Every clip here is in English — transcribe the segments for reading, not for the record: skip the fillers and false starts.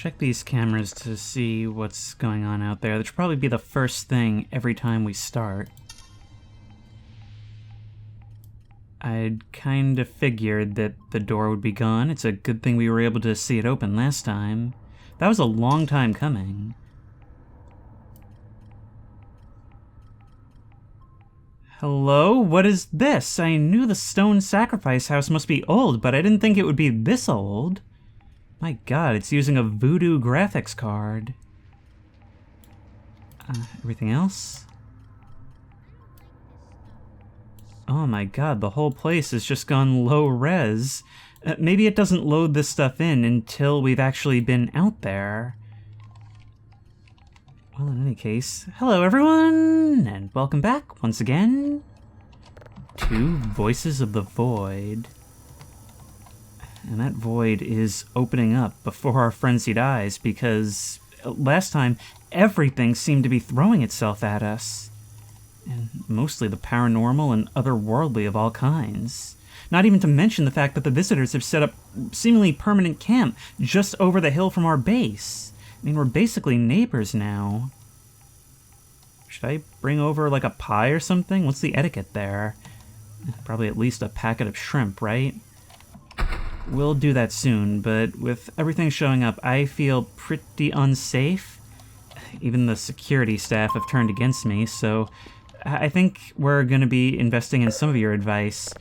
check these cameras to see what's going on out there. That should probably be the first thing every time we start. I'd kind of figured that the door would be gone. It's a good thing we were able to see it open last time. That was a long time coming. Hello? What is this? I knew the stone sacrifice house must be old, but I didn't think it would be this old. My god, it's using a voodoo graphics card. Everything else? Oh my god, the whole place has just gone low res. Maybe it doesn't load this stuff in until we've actually been out there. Well, in any case, hello everyone, and welcome back once again to Voices of the Void. And that void is opening up before our frenzied eyes because last time everything seemed to be throwing itself at us. And mostly the paranormal and otherworldly of all kinds. Not even to mention the fact that the visitors have set up seemingly permanent camp just over the hill from our base. I mean, we're basically neighbors now. Should I bring over, like, a pie or something? What's the etiquette there? Probably at least a packet of shrimp, right? We'll do that soon, but with everything showing up, I feel pretty unsafe. Even the security staff have turned against me, so I think we're going to be investing in some of your advice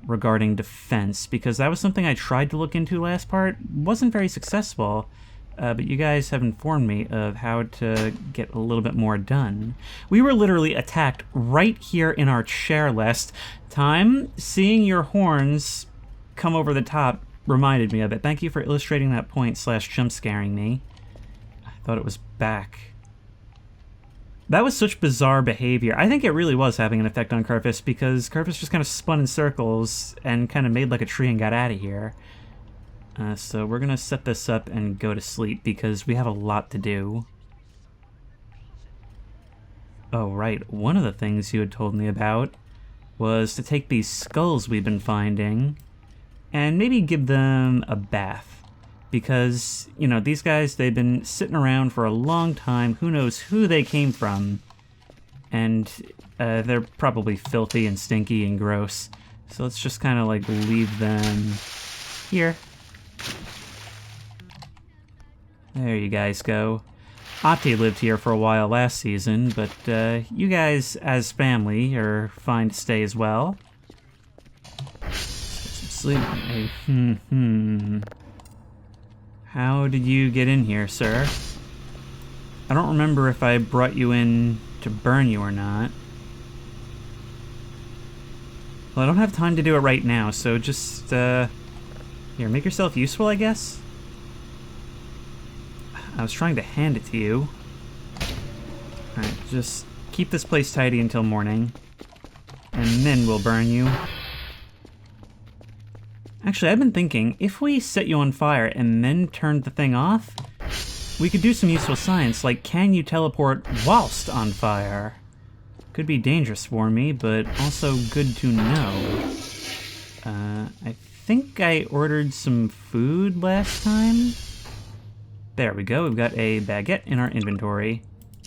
regarding defense, because that was something I tried to look into last part. Wasn't very successful. But you guys have informed me of how to get a little bit more done. We were literally attacked right here in our chair last time. Seeing your horns come over the top reminded me of it. Thank you for illustrating that point / jump scaring me. I thought it was back. That was such bizarre behavior. I think it really was having an effect on Kerfus because Kerfus just kind of spun in circles and kind of made like a tree and got out of here. So we're gonna set this up and go to sleep because we have a lot to do. Oh, right. One of the things you had told me about was to take these skulls we've been finding and maybe give them a bath. Because, you know, these guys, they've been sitting around for a long time. Who knows who they came from. And they're probably filthy and stinky and gross. So let's just kind of like leave them here. There you guys go. Ate lived here for a while last season, but you guys, as family, are fine to stay as well. Get some sleep. How did you get in here, sir? I don't remember if I brought you in to burn you or not. Well, I don't have time to do it right now, so just, here, make yourself useful, I guess? I was trying to hand it to you. Alright, just keep this place tidy until morning. And then we'll burn you. Actually, I've been thinking, if we set you on fire and then turned the thing off, we could do some useful science, like can you teleport whilst on fire? Could be dangerous for me, but also good to know. I think I ordered some food last time. There we go, we've got a baguette in our inventory.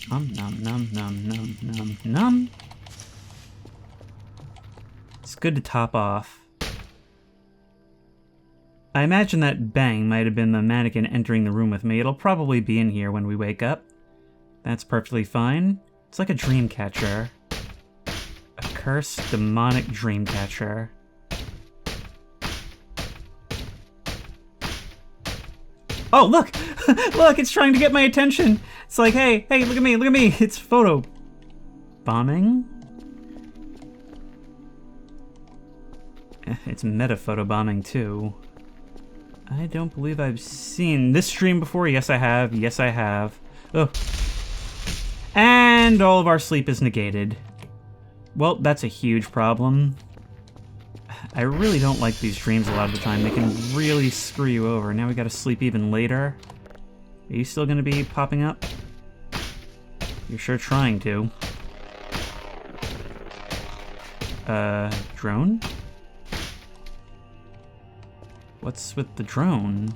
Nom nom nom nom nom nom nom. It's good to top off. I imagine that bang might have been the mannequin entering the room with me. It'll probably be in here when we wake up. That's perfectly fine. It's like a dream catcher. A cursed, demonic dream catcher. Oh, look! Look, it's trying to get my attention! It's like, hey, look at me! It's photo bombing? It's meta photo bombing, too. I don't believe I've seen this stream before. Yes, I have. Oh. And all of our sleep is negated. Well, that's a huge problem. I really don't like these dreams a lot of the time. They can really screw you over. Now we gotta sleep even later. Are you still gonna be popping up? You're sure trying to. Drone? What's with the drone?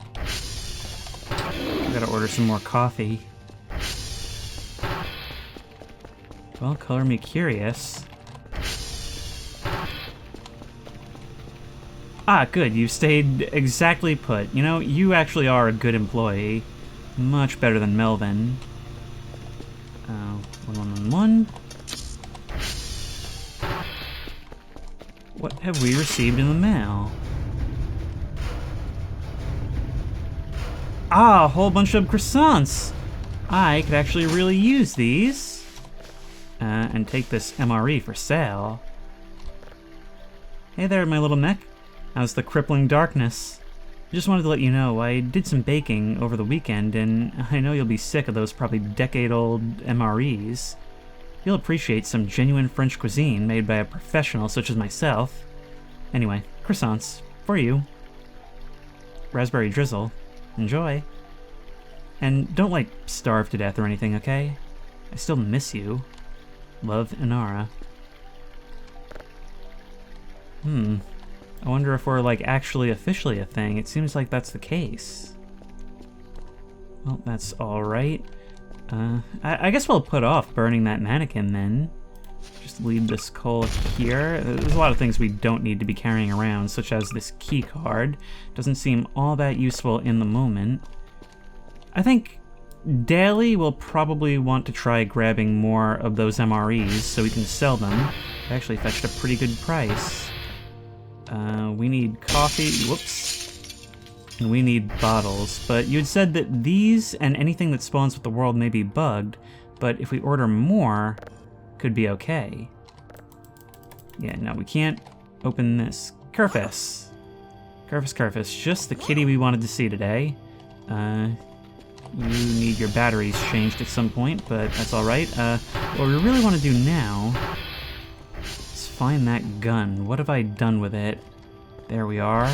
We gotta order some more coffee. Well, color me curious. Ah, good. You stayed exactly put. You know, you actually are a good employee. Much better than Melvin. 1111. What have we received in the mail? Ah, a whole bunch of croissants! I could actually really use these. And take this MRE for sale. Hey there, my little mech. How's the crippling darkness? Just wanted to let you know, I did some baking over the weekend, and I know you'll be sick of those probably decade-old MREs. You'll appreciate some genuine French cuisine made by a professional such as myself. Anyway, croissants. For you. Raspberry drizzle. Enjoy. And don't, like, starve to death or anything, okay? I still miss you. Love, Inara. I wonder if we're, like, actually officially a thing. It seems like that's the case. Well, that's alright. I guess we'll put off burning that mannequin, then. Just leave this coal here. There's a lot of things we don't need to be carrying around, such as this key card. Doesn't seem all that useful in the moment. I think Daly will probably want to try grabbing more of those MREs so we can sell them. They actually fetched a pretty good price. We need coffee, whoops, and we need bottles. But you had said that these and anything that spawns with the world may be bugged, but if we order more, could be okay. Yeah, no, we can't open this. Kerfus. Kerfus, just the kitty we wanted to see today. You need your batteries changed at some point, but that's alright. What we really want to do now is find that gun. What have I done with it? There we are.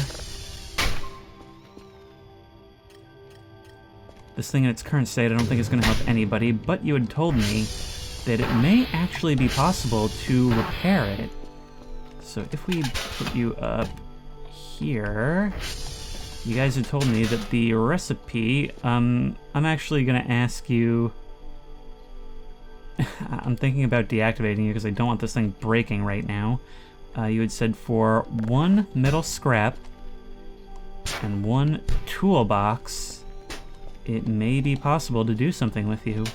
This thing in its current state I don't think is going to help anybody, but you had told me that it may actually be possible to repair it. So if we put you up here, you guys had told me that the recipe, I'm actually gonna ask you, I'm thinking about deactivating you because I don't want this thing breaking right now. You had said for 1 metal scrap and 1 toolbox, it may be possible to do something with you.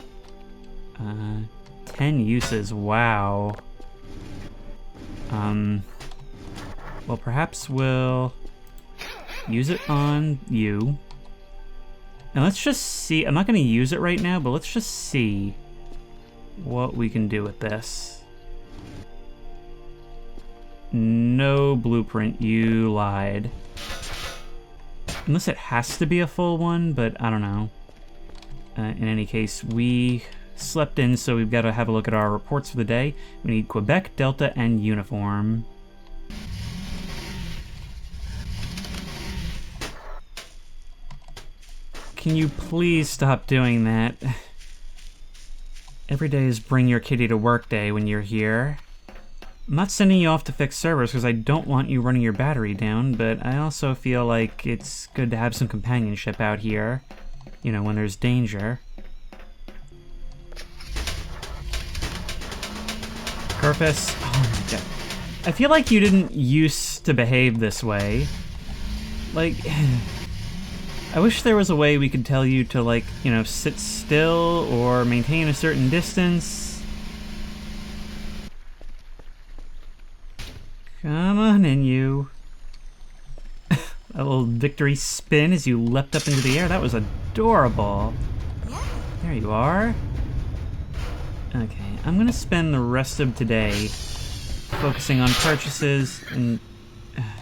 10 uses, wow. Well, perhaps we'll use it on you. And let's just see, I'm not gonna use it right now, but let's just see what we can do with this. No blueprint, you lied. Unless it has to be a full one, but I don't know. In any case, we slept in, so we've got to have a look at our reports for the day. We need Quebec, Delta, and uniform. Can you please stop doing that? Every day is bring your kitty to work day when you're here. I'm not sending you off to fix servers because I don't want you running your battery down, but I also feel like it's good to have some companionship out here. You know, when there's danger. Kerfus, oh my god. I feel like you didn't used to behave this way. Like, I wish there was a way we could tell you to, like, you know, sit still or maintain a certain distance. Come on in, you. A little victory spin as you leapt up into the air. That was adorable. There you are. Okay, I'm gonna spend the rest of today focusing on purchases and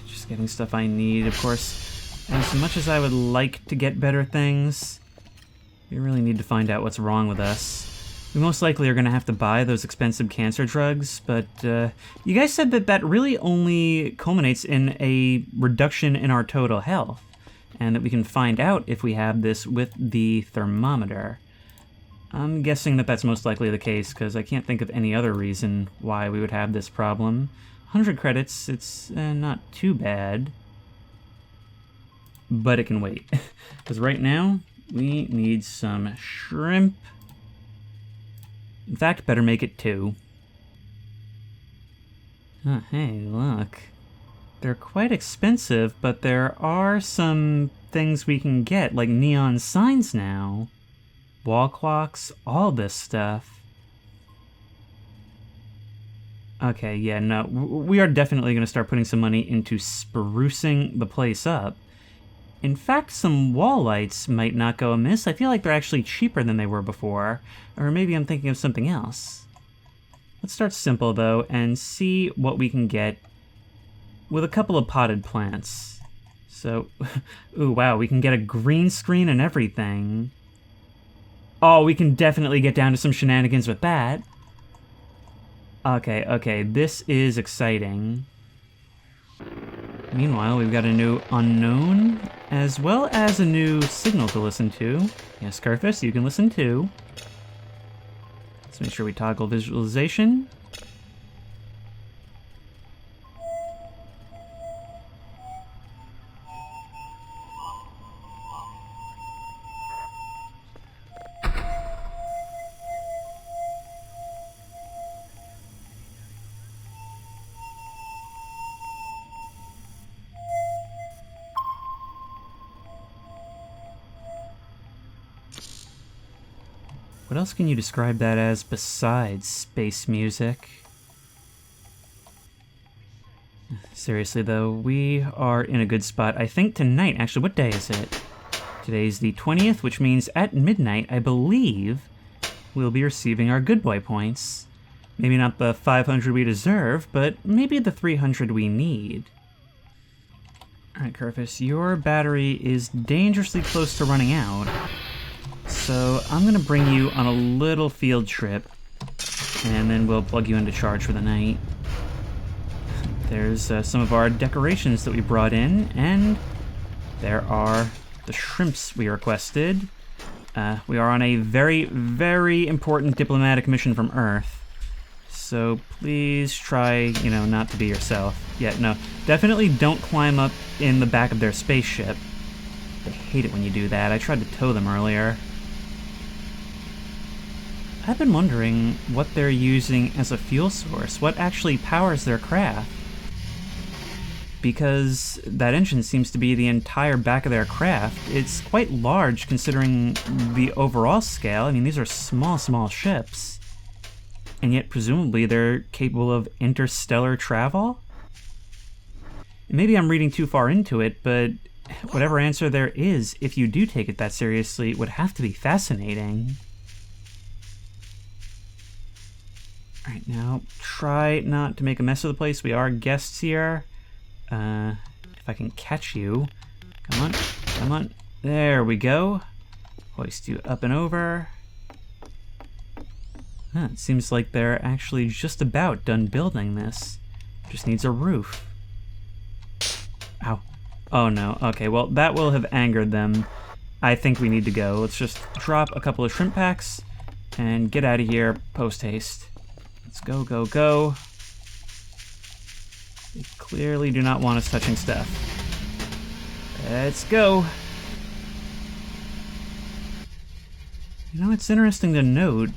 just getting stuff I need, of course. As much as I would like to get better things, we really need to find out what's wrong with us. We most likely are going to have to buy those expensive cancer drugs, but you guys said that that really only culminates in a reduction in our total health, and that we can find out if we have this with the thermometer. I'm guessing that that's most likely the case, because I can't think of any other reason why we would have this problem. 100 credits, it's not too bad. But it can wait. Because right now, We need some shrimp. In fact, better make it 2. Oh, hey, look. They're quite expensive, but there are some things we can get, like neon signs now. Wall clocks, all this stuff. Okay, yeah, no, we are definitely going to start putting some money into sprucing the place up. In fact, some wall lights might not go amiss. I feel like they're actually cheaper than they were before. Or maybe I'm thinking of something else. Let's start simple, though, and see what we can get with a couple of potted plants. So, ooh, wow, we can get a green screen and everything. Oh, we can definitely get down to some shenanigans with that. Okay, this is exciting. Meanwhile, we've got a new unknown, as well as a new signal to listen to. Yes, Kerfus, you can listen too. Let's make sure we toggle visualization. What else can you describe that as besides space music? Seriously though, we are in a good spot. I think tonight, actually, what day is it? Today's the 20th, which means at midnight, I believe, we'll be receiving our good boy points. Maybe not the 500 we deserve, but maybe the 300 we need. Alright, Kerfus, your battery is dangerously close to running out. So I'm going to bring you on a little field trip, and then we'll plug you into charge for the night. There's some of our decorations that we brought in, and there are the shrimps we requested. We are on a very, very important diplomatic mission from Earth, so please try, not to be yourself. Yeah, no, definitely don't climb up in the back of their spaceship. They hate it when you do that. I tried to tow them earlier. I've been wondering what they're using as a fuel source. What actually powers their craft? Because that engine seems to be the entire back of their craft. It's quite large considering the overall scale. I mean, these are small ships. And yet, presumably, they're capable of interstellar travel? Maybe I'm reading too far into it, but whatever answer there is, if you do take it that seriously, would have to be fascinating. Alright, now, try not to make a mess of the place. We are guests here. If I can catch you. Come on. There we go. Hoist you up and over. It seems like they're actually just about done building this. Just needs a roof. Ow. Oh no. Okay, well, that will have angered them. I think we need to go. Let's just drop a couple of shrimp packs and get out of here post-haste. Let's go. They clearly do not want us touching stuff. Let's go. It's interesting to note,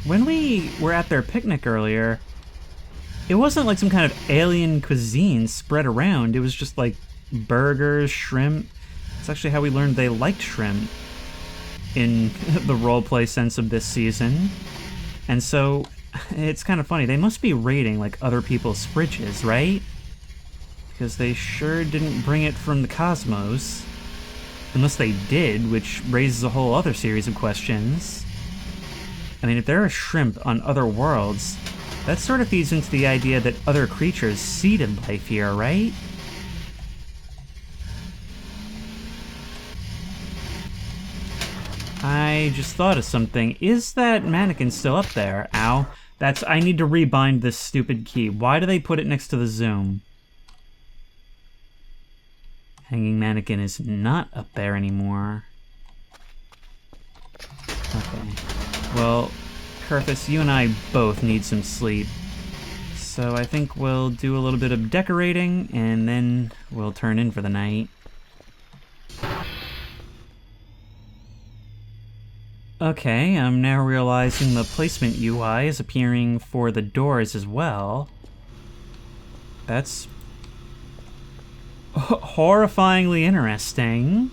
when we were at their picnic earlier, it wasn't like some kind of alien cuisine spread around. It was just like burgers, shrimp. It's actually how we learned they liked shrimp in the roleplay sense of this season. And so it's kind of funny. They must be raiding like other people's fridges, right? Because they sure didn't bring it from the cosmos. Unless they did, which raises a whole other series of questions. I mean, if there are shrimp on other worlds, that sort of feeds into the idea that other creatures seeded life here, right? I just thought of something. Is that mannequin still up there? Ow. I need to rebind this stupid key. Why do they put it next to the zoom? Hanging mannequin is not up there anymore. Okay. Well, Kerfus, you and I both need some sleep. So I think we'll do a little bit of decorating, and then we'll turn in for the night. Okay, I'm now realizing the placement UI is appearing for the doors as well. That's horrifyingly interesting.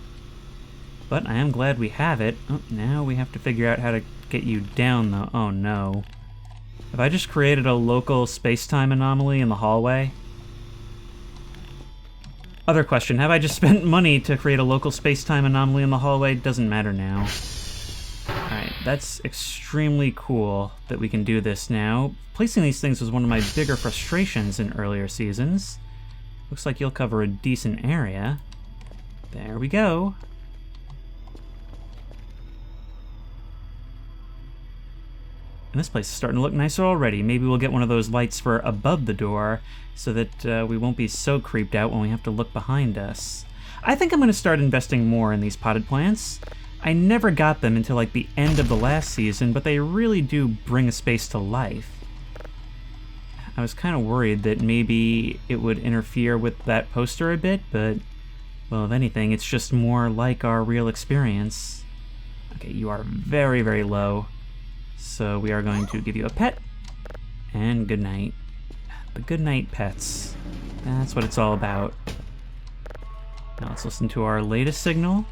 But I am glad we have it. Oh, now we have to figure out how to get you down, though. Oh, no. Have I just created a local space-time anomaly in the hallway? Other question, have I just spent money to create a local space-time anomaly in the hallway? Doesn't matter now. Alright, that's extremely cool that we can do this now. Placing these things was one of my bigger frustrations in earlier seasons. Looks like you'll cover a decent area. There we go. And this place is starting to look nicer already. Maybe we'll get one of those lights for above the door so that we won't be so creeped out when we have to look behind us. I think I'm going to start investing more in these potted plants. I never got them until like the end of the last season, but they really do bring a space to life. I was kind of worried that maybe it would interfere with that poster a bit, but, well, if anything, it's just more like our real experience. Okay, you are very, very low. So we are going to give you a pet, and good night. The good night pets. That's what it's all about. Now let's listen to our latest signal.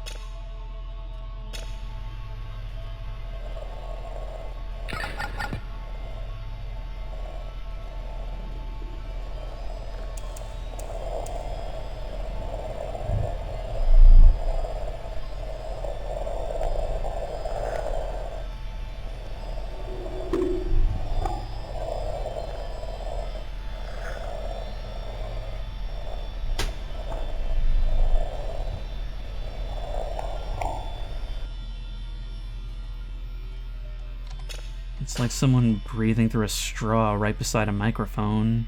It's like someone breathing through a straw right beside a microphone.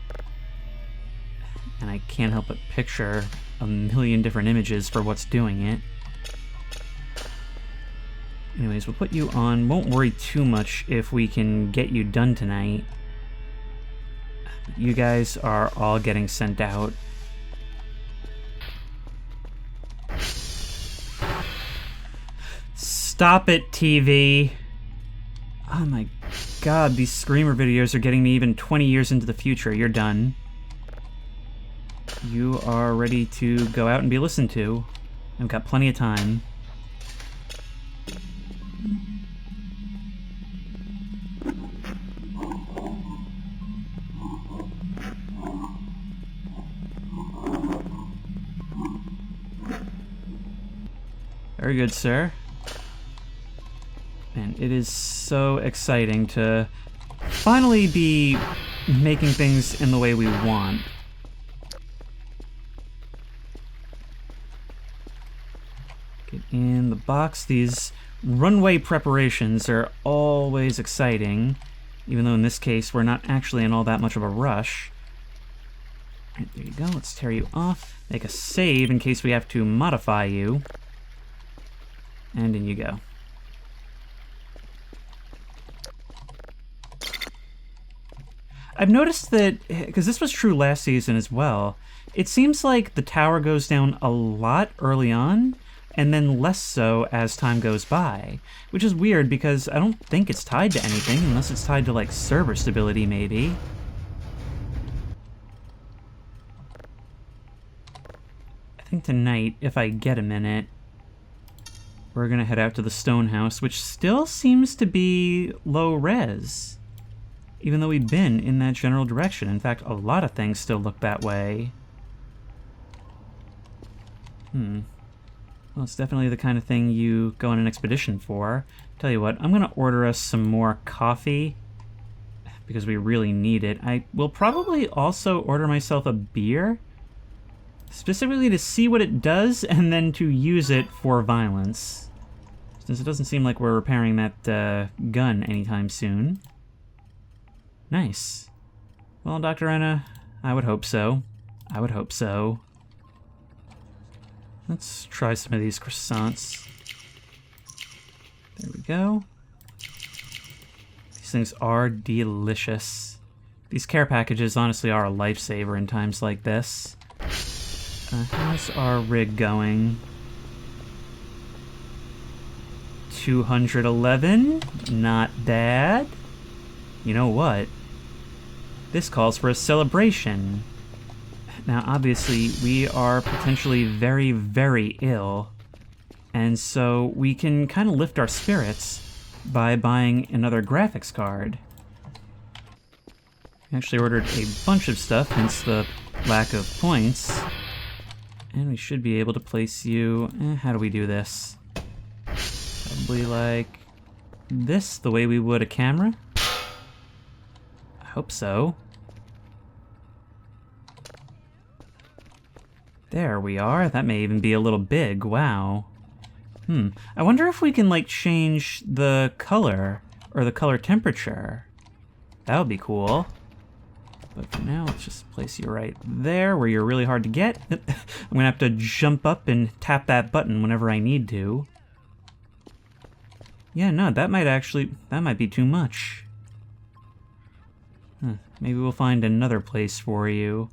And I can't help but picture a million different images for what's doing it. Anyways, we'll put you on. Won't worry too much if we can get you done tonight. You guys are all getting sent out. Stop it, TV. Oh my god, these Screamer videos are getting me even 20 years into the future. You're done. You are ready to go out and be listened to. I've got plenty of time. Very good, sir. And it is so exciting to finally be making things in the way we want. Get in the box. These runway preparations are always exciting, even though in this case we're not actually in all that much of a rush. Alright, there you go. Let's tear you off. Make a save in case we have to modify you. And in you go. I've noticed that, because this was true last season as well, it seems like the tower goes down a lot early on, and then less so as time goes by. Which is weird, because I don't think it's tied to anything, unless it's tied to, like, server stability, maybe. I think tonight, if I get a minute, we're gonna head out to the Stonehouse, which still seems to be low res. Even though we've been in that general direction. In fact, a lot of things still look that way. Well, it's definitely the kind of thing you go on an expedition for. Tell you what, I'm gonna order us some more coffee, because we really need it. I will probably also order myself a beer, specifically to see what it does, and then to use it for violence. Since it doesn't seem like we're repairing that gun anytime soon. Nice. Well, Dr. Anna, I would hope so. I would hope so. Let's try some of these croissants. There we go. These things are delicious. These care packages honestly are a lifesaver in times like this. How's our rig going? 211. Not bad. You know what? This calls for a celebration. Now, obviously, we are potentially very, very ill. And so we can kind of lift our spirits by buying another graphics card. I actually ordered a bunch of stuff, hence the lack of points. And we should be able to place you... how do we do this? Probably like this, the way we would a camera? I hope so. There we are. That may even be a little big. Wow. I wonder if we can, like, change the color or the color temperature. That would be cool. But for now, let's just place you right there where you're really hard to get. I'm gonna have to jump up and tap that button whenever I need to. Yeah, no, that might be too much. Maybe we'll find another place for you.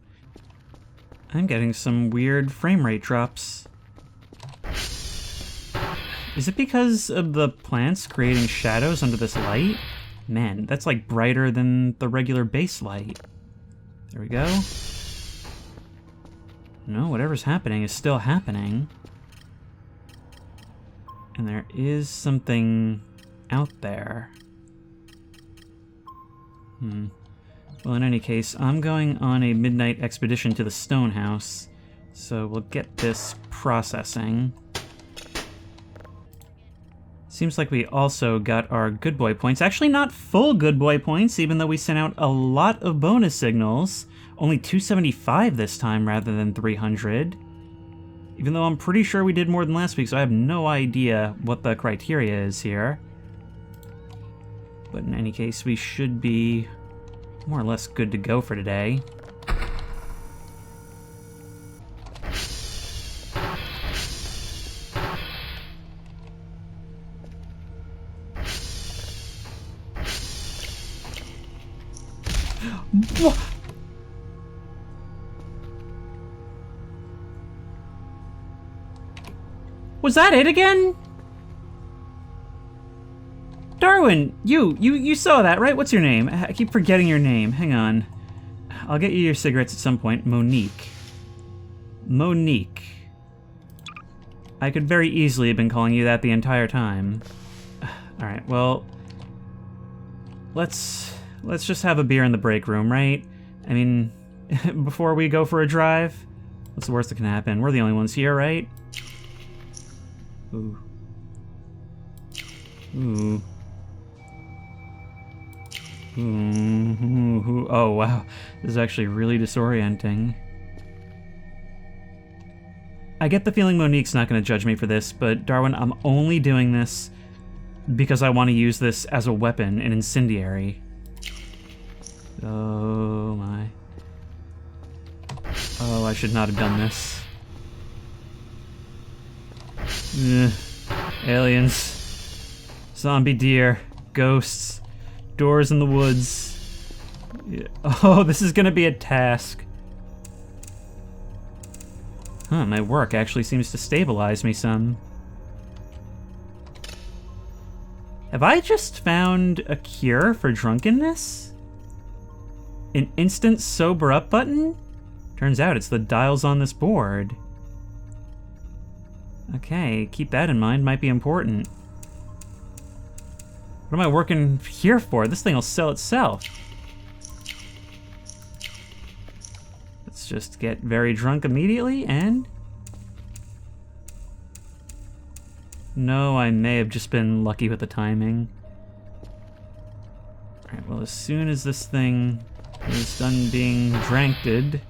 I'm getting some weird frame rate drops. Is it because of the plants creating shadows under this light? Man, that's like brighter than the regular base light. There we go. No, whatever's happening is still happening. And there is something out there. Well, in any case, I'm going on a midnight expedition to the Stonehouse, so we'll get this processing. Seems like we also got our good boy points. Actually, not full good boy points, even though we sent out a lot of bonus signals. Only 275 this time rather than 300. Even though I'm pretty sure we did more than last week, so I have no idea what the criteria is here. But in any case, we should be more or less good to go for today. What? Was that it again? Darwin, you saw that, right? What's your name? I keep forgetting your name. Hang on. I'll get you your cigarettes at some point. Monique. Monique. I could very easily have been calling you that the entire time. Alright, well... Let's just have a beer in the break room, right? I mean, before we go for a drive? What's the worst that can happen? We're the only ones here, right? Ooh. Ooh. Ooh. Oh, wow. This is actually really disorienting. I get the feeling Monique's not going to judge me for this, but Darwin, I'm only doing this because I want to use this as a weapon, an incendiary. Oh, my. Oh, I should not have done this. Aliens. Zombie deer. Ghosts. Doors in the woods. Yeah. Oh, this is gonna be a task. Huh, my work actually seems to stabilize me some. Have I just found a cure for drunkenness? An instant sober up button? Turns out it's the dials on this board. Okay, keep that in mind, might be important. What am I working here for? This thing will sell itself. Let's just get very drunk immediately and... No, I may have just been lucky with the timing. Alright, well, as soon as this thing is done being dranked, then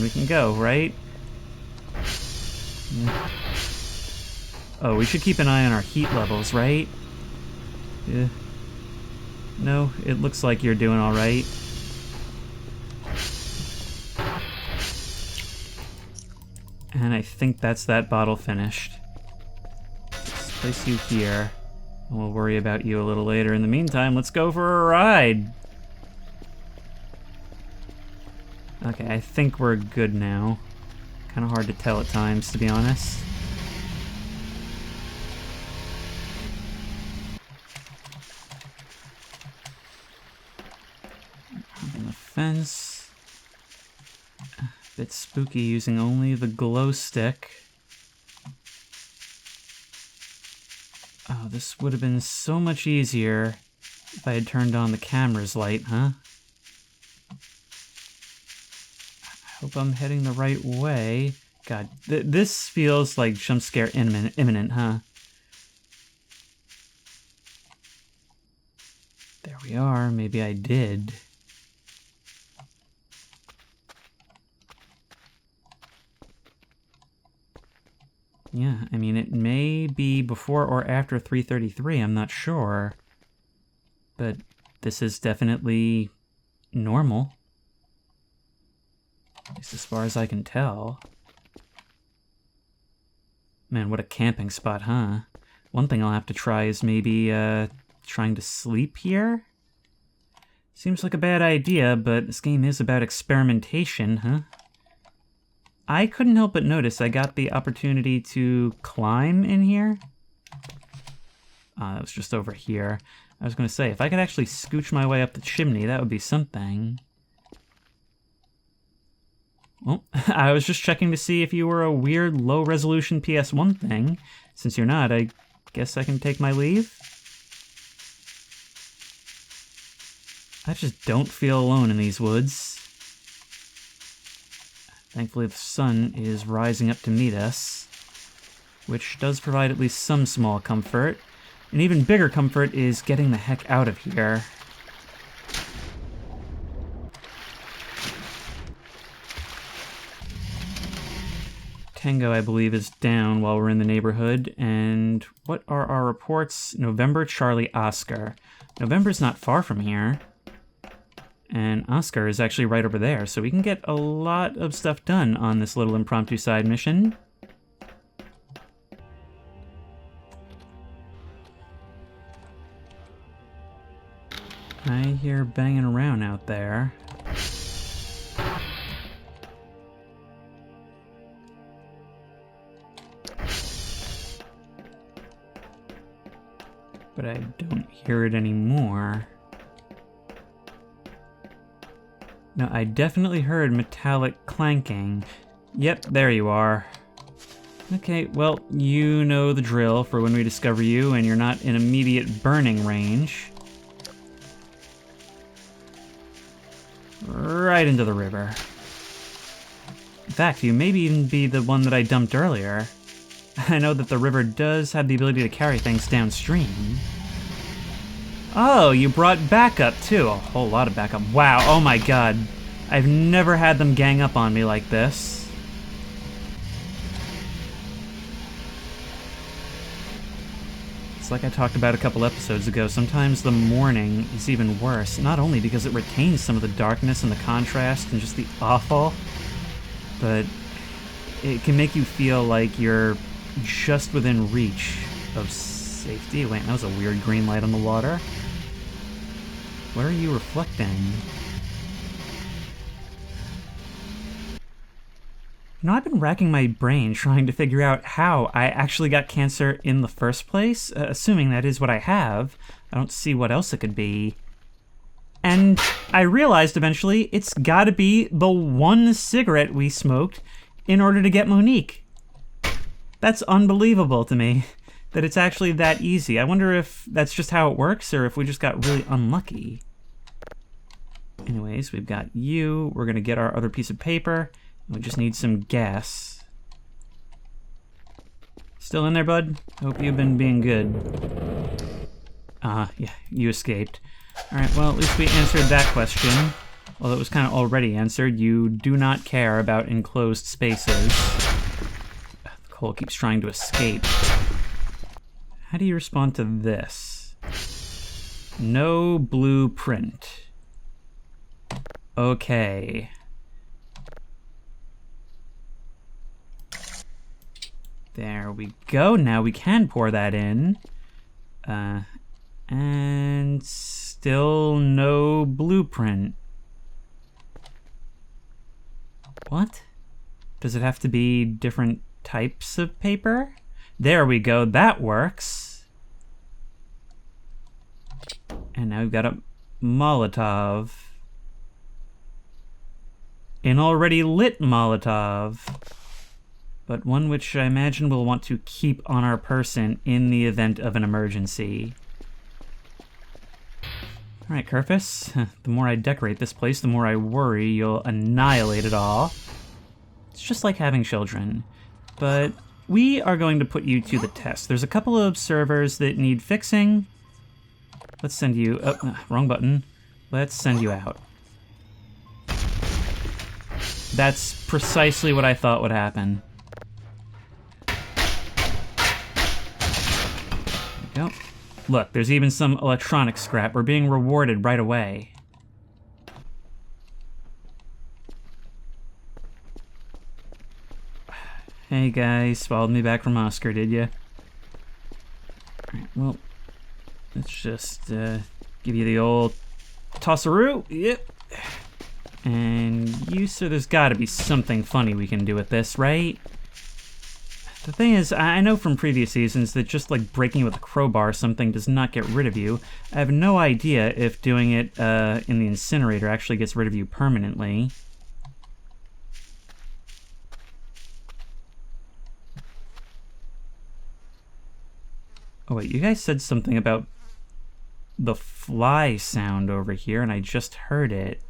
we can go, right? Yeah. Oh, we should keep an eye on our heat levels, right? Yeah. No, it looks like you're doing alright. And I think that's that bottle finished. Let's place you here, and we'll worry about you a little later. In the meantime, let's go for a ride! Okay, I think we're good now. Kind of hard to tell at times, to be honest. defense. Bit spooky using only the glow stick. Oh, this would have been so much easier if I had turned on the camera's light, huh? I hope I'm heading the right way. God, this feels like jump scare imminent, huh? There we are. Maybe I did. Yeah, I mean, it may be before or after 3:33, I'm not sure. But this is definitely normal. At least as far as I can tell. Man, what a camping spot, huh? One thing I'll have to try is maybe, trying to sleep here? Seems like a bad idea, but this game is about experimentation, huh? I couldn't help but notice I got the opportunity to climb in here. That was just over here. I was going to say, if I could actually scooch my way up the chimney, that would be something. Well, I was just checking to see if you were a weird low-resolution PS1 thing. Since you're not, I guess I can take my leave? I just don't feel alone in these woods. Thankfully, the sun is rising up to meet us, which does provide at least some small comfort. An even bigger comfort is getting the heck out of here. Tango, I believe, is down while we're in the neighborhood. And what are our reports? November, Charlie, Oscar. November's not far from here. And Oscar is actually right over there, so we can get a lot of stuff done on this little impromptu side mission. I hear banging around out there. But I don't hear it anymore. No, I definitely heard metallic clanking. Yep, there you are. Okay, well, you know the drill for when we discover you and you're not in immediate burning range. Right into the river. In fact, you may even be the one that I dumped earlier. I know that the river does have the ability to carry things downstream. Oh, you brought backup too. A whole lot of backup. Wow, oh my god. I've never had them gang up on me like this. It's like I talked about a couple episodes ago. Sometimes the morning is even worse. Not only because it retains some of the darkness and the contrast and just the awful, but it can make you feel like you're just within reach of safety. Wait, that was a weird green light on the water. What are you reflecting? You know, I've been racking my brain trying to figure out how I actually got cancer in the first place, assuming that is what I have. I don't see what else it could be. And I realized eventually it's gotta be the one cigarette we smoked in order to get Monique. That's unbelievable to me, that it's actually that easy. I wonder if that's just how it works, or if we just got really unlucky. Anyways, we've got you. We're gonna get our other piece of paper. We just need some gas. Still in there, bud? Hope you've been being good. Yeah, you escaped. Alright, well, at least we answered that question. Although it was kind of already answered. You do not care about enclosed spaces. The coal keeps trying to escape. How do you respond to this? No blueprint. Okay. There we go. Now we can pour that in. And still no blueprint. What? Does it have to be different types of paper? There we go. That works. And now we've got a Molotov. An already lit Molotov, but one which I imagine we'll want to keep on our person in the event of an emergency. Alright, Kerfus, the more I decorate this place, the more I worry you'll annihilate it all. It's just like having children. But we are going to put you to the test. There's a couple of servers that need fixing. Let's send you... Oh, wrong button. Let's send you out. That's precisely what I thought would happen. There we go. Look, there's even some electronic scrap. We're being rewarded right away. Hey guys, followed me back from Oscar, did ya? Alright, well, let's just give you the old tossaroo. Yep. And you, sir, there's gotta be something funny we can do with this, right? The thing is, I know from previous seasons that just like breaking with a crowbar something does not get rid of you. I have no idea if doing it in the incinerator actually gets rid of you permanently. Oh wait, you guys said something about the fly sound over here, and I just heard it.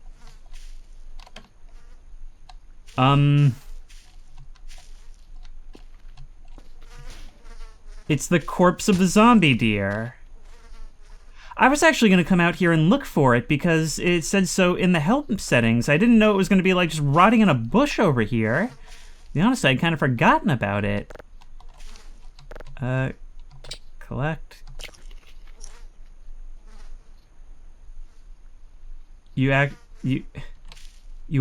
It's the corpse of the zombie deer. I was actually going to come out here and look for it because it said so in the help settings. I didn't know it was going to be like just rotting in a bush over here. To be honest, I'd kind of forgotten about it. Collect. You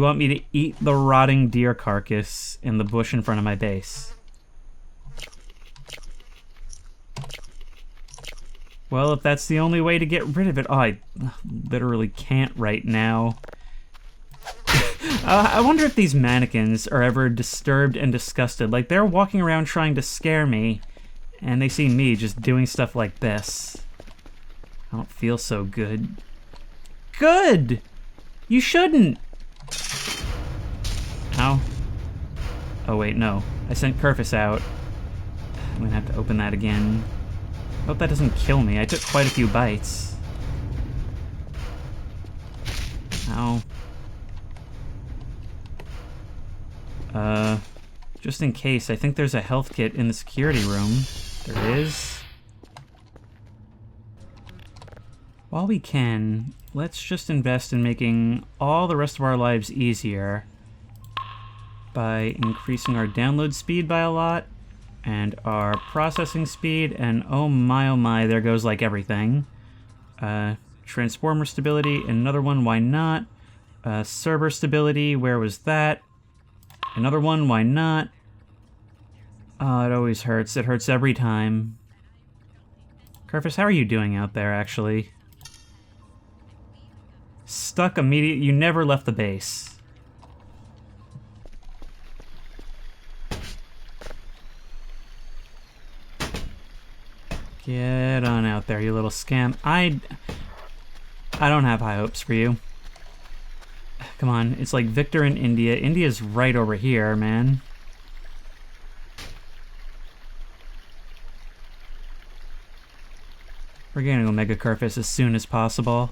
want me to eat the rotting deer carcass in the bush in front of my base? Well, if that's the only way to get rid of it... Oh, I literally can't right now. I wonder if these mannequins are ever disturbed and disgusted. Like, they're walking around trying to scare me, and they see me just doing stuff like this. I don't feel so good. Good! You shouldn't! Ow. Oh, wait, no. I sent Kerfus out. I'm gonna have to open that again. Hope that doesn't kill me. I took quite a few bites. Ow. Just in case, I think there's a health kit in the security room. There is. While we can, let's just invest in making all the rest of our lives easier by increasing our download speed by a lot, and our processing speed, and oh my, there goes like everything. Transformer stability, another one, why not? Server stability, where was that? Another one, why not? Oh, it always hurts. It hurts every time. Kerfus, how are you doing out there, actually? Stuck immediately. You never left the base. Get on out there, you little scam. I don't have high hopes for you. Come on, it's like Victor in India. India's right over here, man. We're getting Omega Kerfus as soon as possible.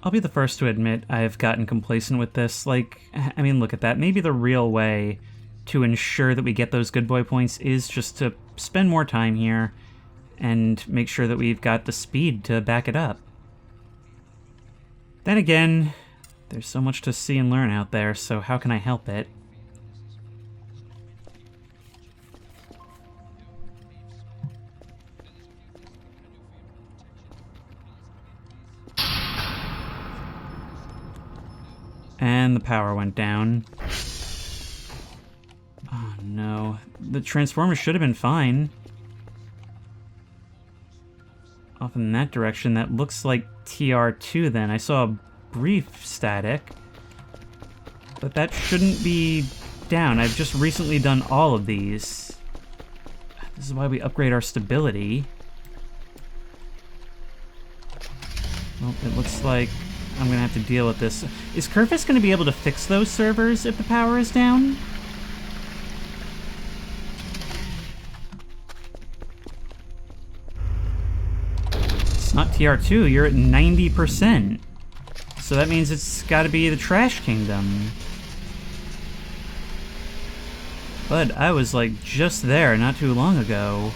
I'll be the first to admit I've gotten complacent with this. Like, I mean, look at that. Maybe the real way to ensure that we get those good boy points is just to spend more time here and make sure that we've got the speed to back it up. Then again, there's so much to see and learn out there, so how can I help it? And the power went down. no. The transformer should have been fine. Off in that direction, that looks like TR2 then. I saw a brief static. But that shouldn't be down. I've just recently done all of these. This is why we upgrade our stability. Well, it looks like I'm gonna have to deal with this. Is Kerfus gonna be able to fix those servers if the power is down? It's not TR2, you're at 90%. So that means it's gotta be the Trash Kingdom. But I was like just there not too long ago.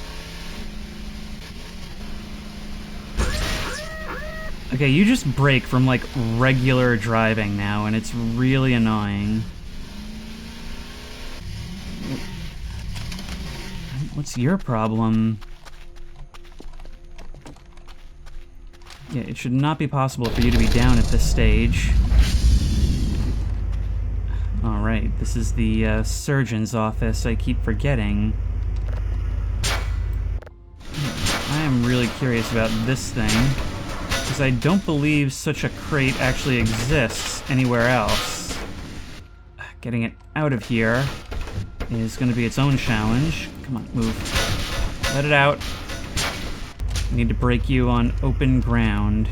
Okay, you just brake from like regular driving now, and it's really annoying. What's your problem? Yeah, it should not be possible for you to be down at this stage. Alright, this is the surgeon's office. I keep forgetting. I am really curious about this thing, because I don't believe such a crate actually exists anywhere else. Getting it out of here is going to be its own challenge. Come on, move. Let it out. I need to break you on open ground.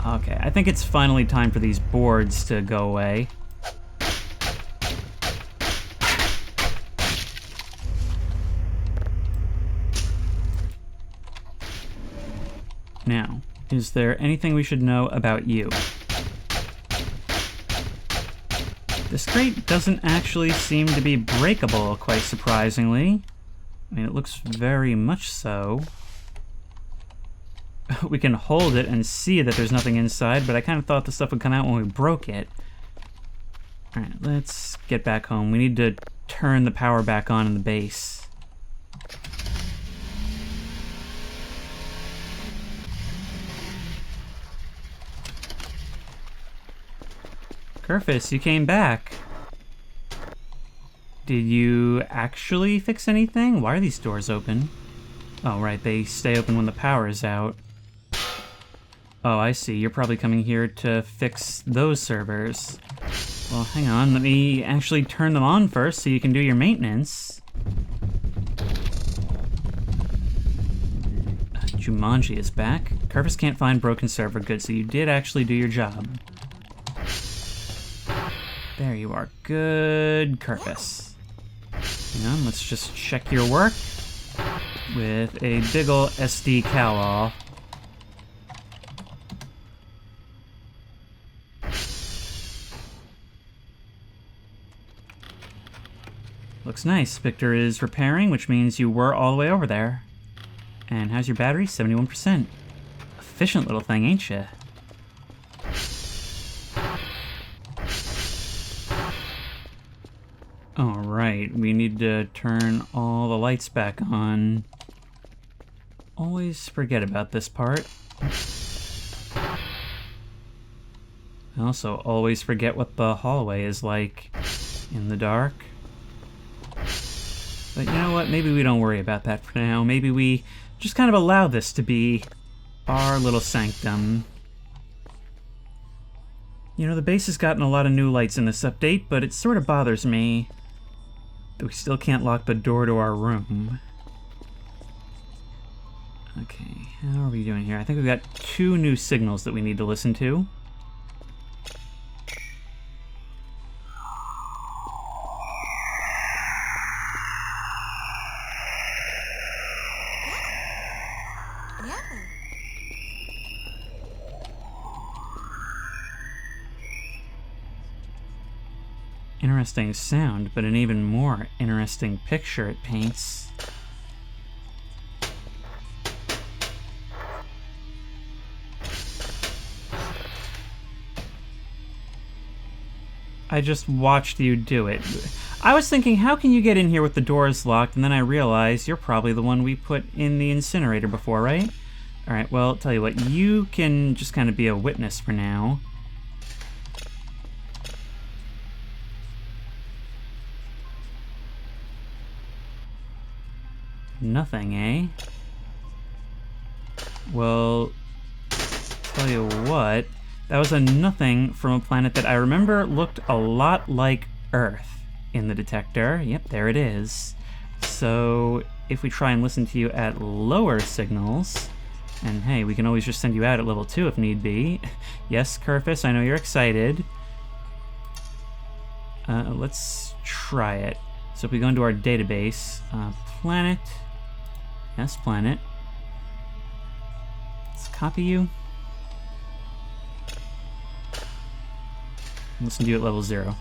Okay, I think it's finally time for these boards to go away. Now, is there anything we should know about you? This crate doesn't actually seem to be breakable, quite surprisingly. I mean, it looks very much so. We can hold it and see that there's nothing inside, but I kind of thought the stuff would come out when we broke it. Alright, let's get back home. We need to turn the power back on in the base. Kerfus, you came back. Did you actually fix anything? Why are these doors open? Oh, right, they stay open when the power is out. Oh, I see. You're probably coming here to fix those servers. Well, hang on. Let me actually turn them on first so you can do your maintenance. Jumanji is back. Kerfus can't find broken server goods, so you did actually do your job. There you are. Good, Kerfus. Hang on, let's just check your work with a big ol' SD cal-all. Looks nice. Victor is repairing, which means you were all the way over there. And how's your battery? 71%. Efficient little thing, ain't ya? Alright, we need to turn all the lights back on. Always forget about this part. I also always forget what the hallway is like in the dark. But you know what, maybe we don't worry about that for now. Maybe we just kind of allow this to be our little sanctum. You know, the base has gotten a lot of new lights in this update, but it sort of bothers me that we still can't lock the door to our room. Okay, how are we doing here? I think we've got 2 new signals that we need to listen to. Interesting sound, but an even more interesting picture it paints. I just watched you do it. I was thinking, how can you get in here with the doors locked? And then I realized you're probably the one we put in the incinerator before, right? Alright, well, tell you what, you can just kind of be a witness for now. Nothing, eh? Well, tell you what, that was a nothing from a planet that I remember looked a lot like Earth in the detector. Yep, there it is. So if we try and listen to you at lower signals, and hey, we can always just send you out at level 2 if need be. Yes, Kerfus, I know you're excited. Let's try it. So if we go into our database, planet, yes, planet. Let's copy you. Listen to you at level 0.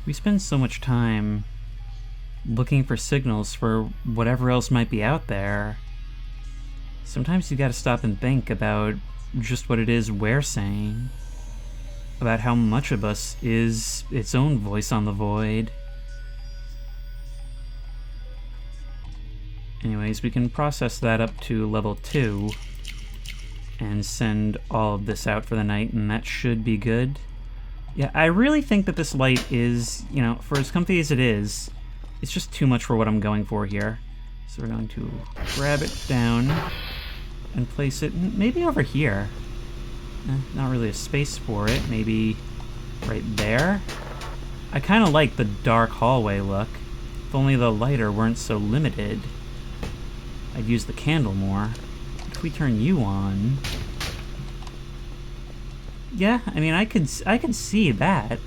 We spend so much time looking for signals for whatever else might be out there. Sometimes you gotta stop and think about just what it is we're saying. About how much of us is its own voice on the void. Anyways, we can process that up to level 2 and send all of this out for the night, and that should be good. Yeah, I really think that this light is, you know, for as comfy as it is, it's just too much for what I'm going for here. So we're going to grab it down and place it maybe over here. Not really a space for it, maybe right there. I kind of like the dark hallway look. If only the lighter weren't so limited, I'd use the candle more. If we turn you on... Yeah, I mean, I could see that,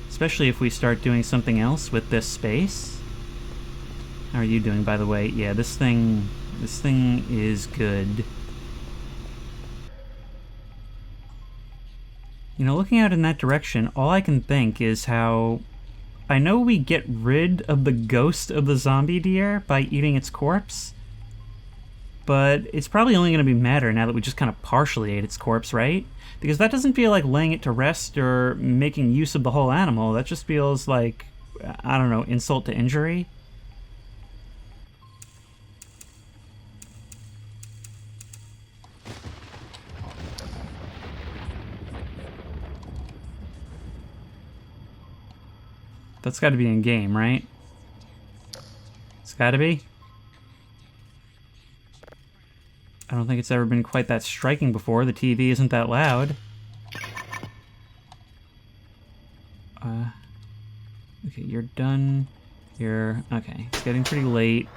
especially if we start doing something else with this space. How are you doing, by the way? Yeah, this thing is good. You know, looking out in that direction, all I can think is how I know we get rid of the ghost of the zombie deer by eating its corpse, but it's probably only going to be matter now that we just kind of partially ate its corpse, right? Because that doesn't feel like laying it to rest or making use of the whole animal. That just feels like, I don't know, insult to injury. That's got to be in game, right? It's got to be. I don't think it's ever been quite that striking before. The TV isn't that loud. Okay, you're done. Okay, it's getting pretty late.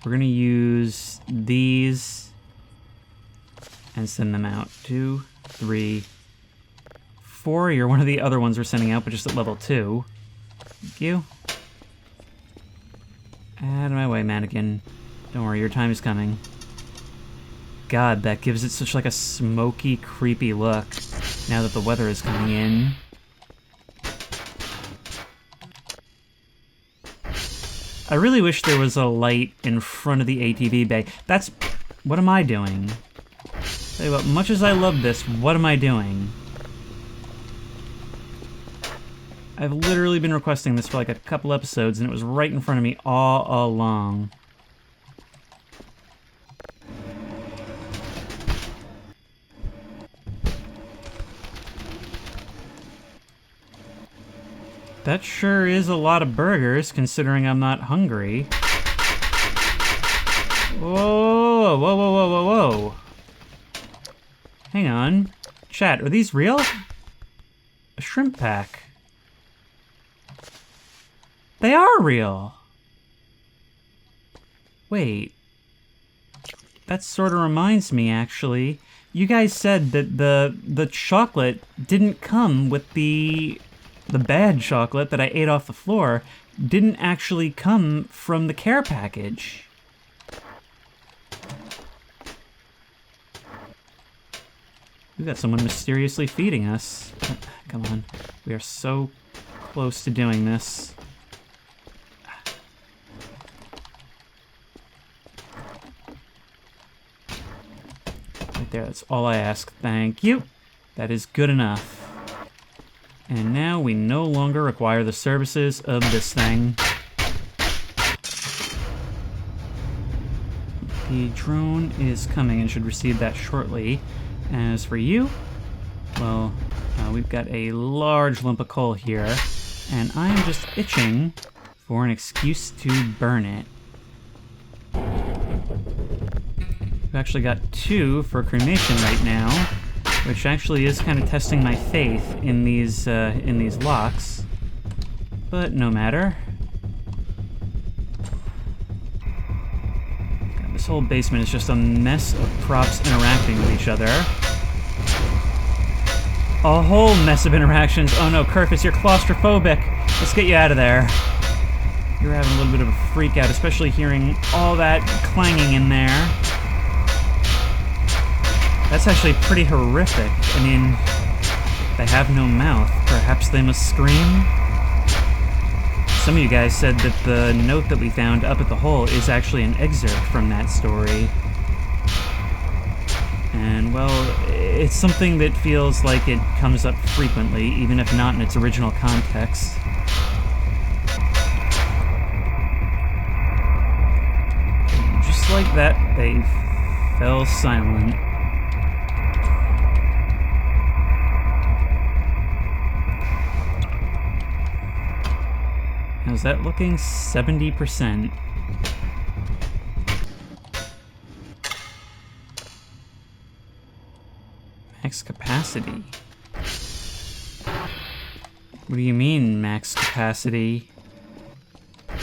We're gonna use these and send them out. 2, 3, 4. You're one of the other ones we're sending out, but just at level 2. Thank you. Out of my way, mannequin. Don't worry, your time is coming. God, that gives it such like a smoky, creepy look now that the weather is coming in. I really wish there was a light in front of the ATV bay. That's... What am I doing? Tell you what, much as I love this, what am I doing? I've literally been requesting this for like a couple episodes, and it was right in front of me all along. That sure is a lot of burgers, considering I'm not hungry. Whoa, whoa, whoa, whoa, whoa, whoa. Hang on. Chat, are these real? A shrimp pack. They are real. Wait. That sort of reminds me, actually. You guys said that the chocolate didn't come with the bad chocolate that I ate off the floor didn't actually come from the care package. We've got someone mysteriously feeding us. Oh, come on. We are so close to doing this. Right there, that's all I ask. Thank you. That is good enough. And now we no longer require the services of this thing. The drone is coming and should receive that shortly. As for you, well, we've got a large lump of coal here, and I'm just itching for an excuse to burn it. We've actually got 2 for cremation right now, which actually is kind of testing my faith in these locks, but no matter. God, this whole basement is just a mess of props interacting with each other. A whole mess of interactions. Oh no, Kerfus, you're claustrophobic. Let's get you out of there. You're having a little bit of a freak out, especially hearing all that clanging in there. That's actually pretty horrific. I mean, they have no mouth. Perhaps they must scream? Some of you guys said that the note that we found up at the hole is actually an excerpt from that story. And, well, it's something that feels like it comes up frequently, even if not in its original context. And just like that, they fell silent. How's that looking? 70%. Max capacity. What do you mean, max capacity? I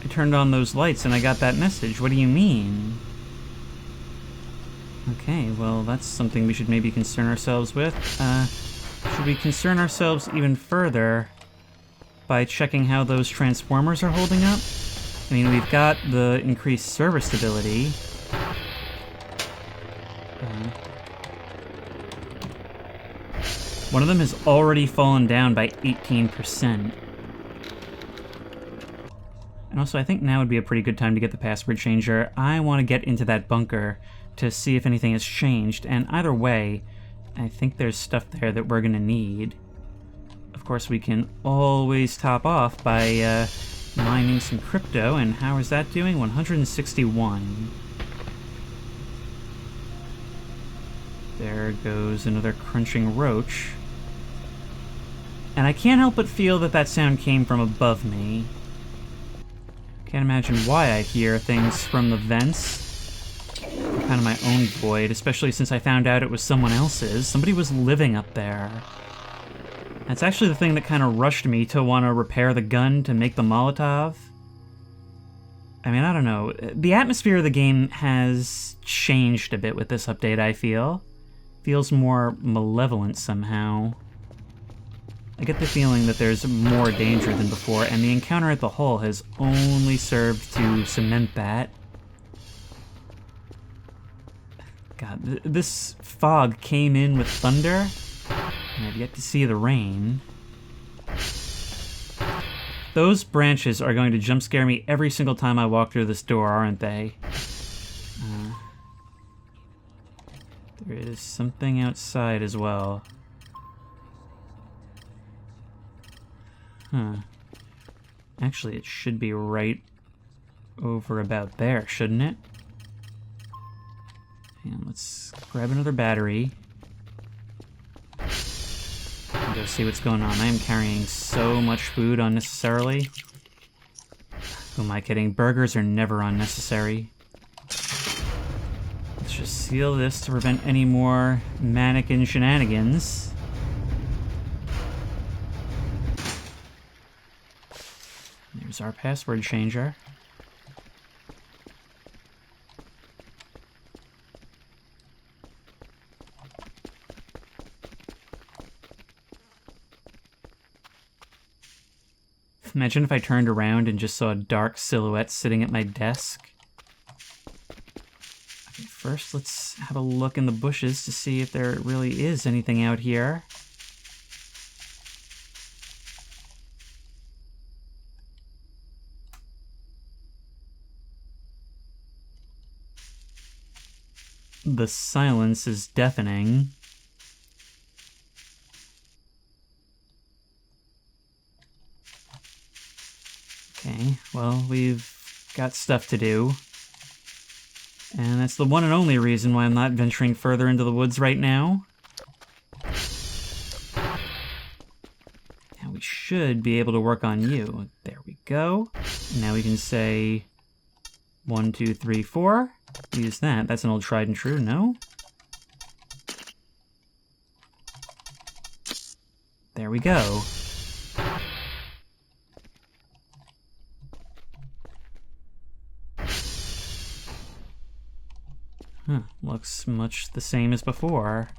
turned on those lights and I got that message. What do you mean? Okay, well, that's something we should maybe concern ourselves with. Should we concern ourselves even further by checking how those transformers are holding up? I mean, we've got the increased serviceability. One of them has already fallen down by 18%. And also, I think now would be a pretty good time to get the password changer. I want to get into that bunker to see if anything has changed, and either way, I think there's stuff there that we're gonna need. Of course, we can always top off by mining some crypto, and how is that doing? 161. There goes another crunching roach. And I can't help but feel that that sound came from above me. Can't imagine why I hear things from the vents. Kind of my own void, especially since I found out it was someone else's. Somebody was living up there. That's actually the thing that kind of rushed me to want to repair the gun to make the Molotov. I mean, I don't know. The atmosphere of the game has changed a bit with this update, I feel. Feels more malevolent somehow. I get the feeling that there's more danger than before, and the encounter at the hole has only served to cement that. God, this fog came in with thunder, and I've yet to see the rain. Those branches are going to jump scare me every single time I walk through this door, aren't they? There is something outside as well. Huh. Actually, it should be right over about there, shouldn't it? And let's grab another battery. Go see what's going on. I am carrying so much food unnecessarily. Who am I kidding? Burgers are never unnecessary. Let's just seal this to prevent any more mannequin shenanigans. There's our password changer. Imagine if I turned around and just saw a dark silhouette sitting at my desk. Okay, first, let's have a look in the bushes to see if there really is anything out here. The silence is deafening. Okay, well, we've got stuff to do. And that's the one and only reason why I'm not venturing further into the woods right now. Now we should be able to work on you. There we go. Now we can say 1, 2, 3, 4. Use that. That's an old tried and true, no? There we go. Huh, looks much the same as before.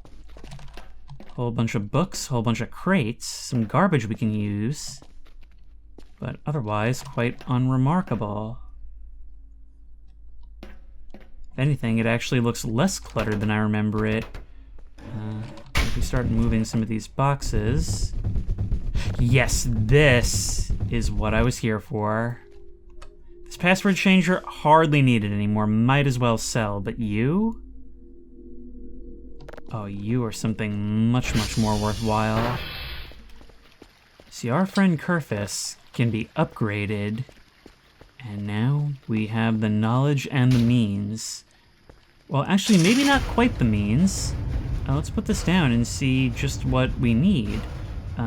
Whole bunch of books, whole bunch of crates, some garbage we can use. But otherwise, quite unremarkable. If anything, it actually looks less cluttered than I remember it. If we start moving some of these boxes... Yes, this is what I was here for. This password changer hardly needed anymore, might as well sell, but you? Oh, you are something much, much more worthwhile. See, our friend Kerfus can be upgraded, and now we have the knowledge and the means. Well, actually, maybe not quite the means. Let's put this down and see just what we need.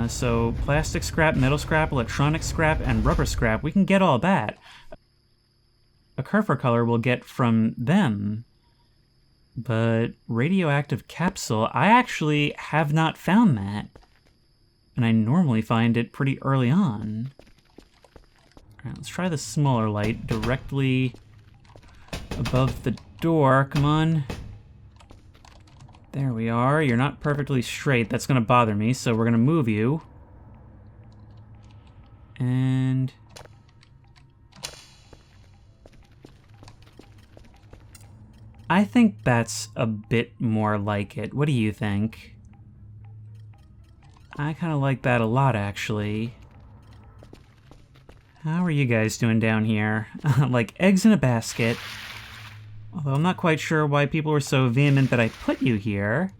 So, plastic scrap, metal scrap, electronic scrap, and rubber scrap, we can get all that. A Kerfur color we'll get from them. But radioactive capsule, I actually have not found that. And I normally find it pretty early on. Alright, let's try the smaller light directly above the door. Come on. There we are. You're not perfectly straight. That's going to bother me, so we're going to move you. And... I think that's a bit more like it. What do you think? I kind of like that a lot, actually. How are you guys doing down here? Like eggs in a basket. Although I'm not quite sure why people were so vehement that I put you here.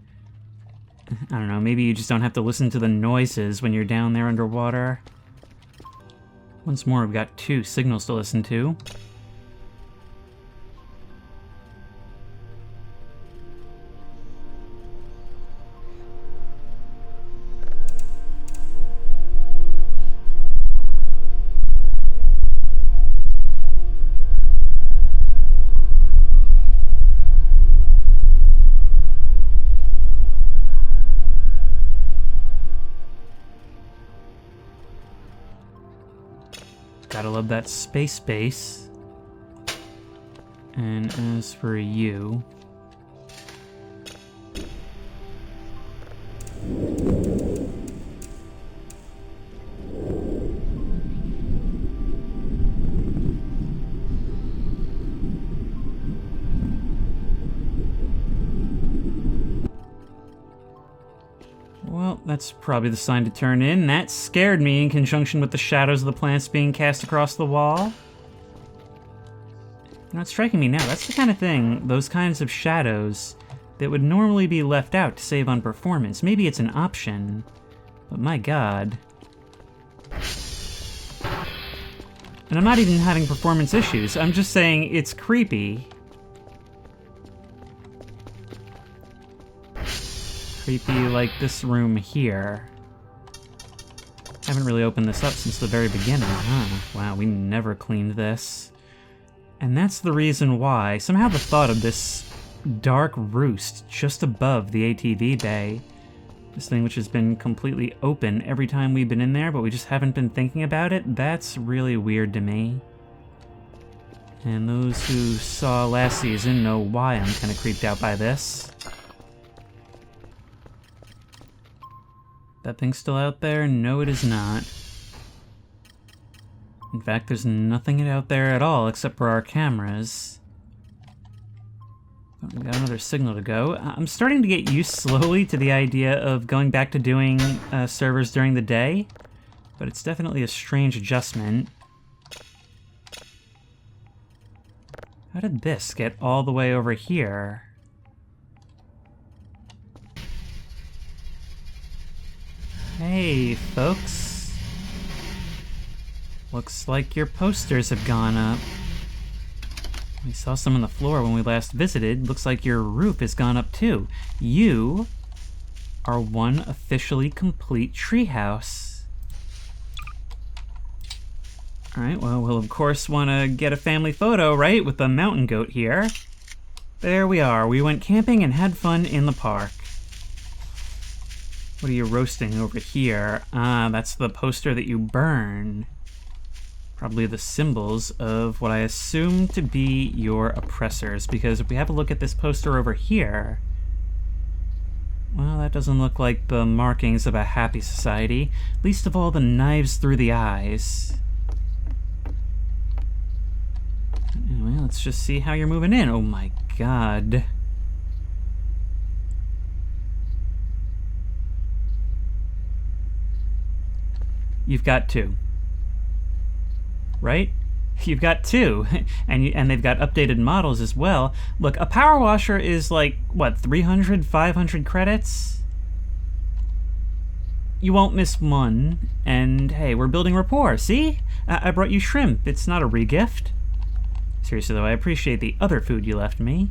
I don't know, maybe you just don't have to listen to the noises when you're down there underwater. Once more, we've got 2 signals to listen to. Gotta love that space base. And as for you... Well, that's probably the sign to turn in. That scared me in conjunction with the shadows of the plants being cast across the wall. You know, it's striking me now, that's the kind of thing, those kinds of shadows, that would normally be left out to save on performance. Maybe it's an option, but my god. And I'm not even having performance issues, I'm just saying it's creepy. Creepy like this room here. Haven't really opened this up since the very beginning, huh? Wow, we never cleaned this. And that's the reason why. Somehow the thought of this dark roost just above the ATV bay, this thing which has been completely open every time we've been in there, but we just haven't been thinking about it, that's really weird to me. And those who saw last season know why I'm kind of creeped out by this. That thing's still out there? No, it is not. In fact, there's nothing out there at all except for our cameras. Oh, we got another signal to go. I'm starting to get used slowly to the idea of going back to doing servers during the day, but it's definitely a strange adjustment. How did this get all the way over here? Hey, folks. Looks like your posters have gone up. We saw some on the floor when we last visited. Looks like your roof has gone up too. You are one officially complete treehouse. Alright, well, we'll of course want to get a family photo, right? With the mountain goat here. There we are. We went camping and had fun in the park. What are you roasting over here? Ah, that's the poster that you burn. Probably the symbols of what I assume to be your oppressors, because if we have a look at this poster over here, well, that doesn't look like the markings of a happy society, least of all the knives through the eyes. Anyway, let's just see how you're moving in. Oh my god. You've got two. Right? You've got two, and they've got updated models as well. Look, a power washer is like, what, 300, 500 credits? You won't miss one, and hey, we're building rapport, see? I brought you shrimp, it's not a regift. Seriously though, I appreciate the other food you left me.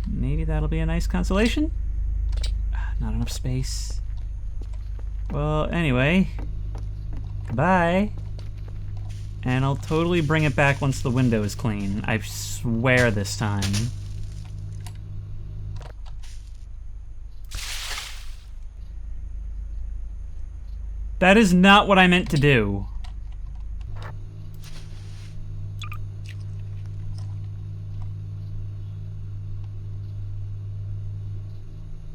Maybe that'll be a nice consolation? Not enough space. Well, anyway, goodbye. And I'll totally bring it back once the window is clean. I swear this time. That is not what I meant to do.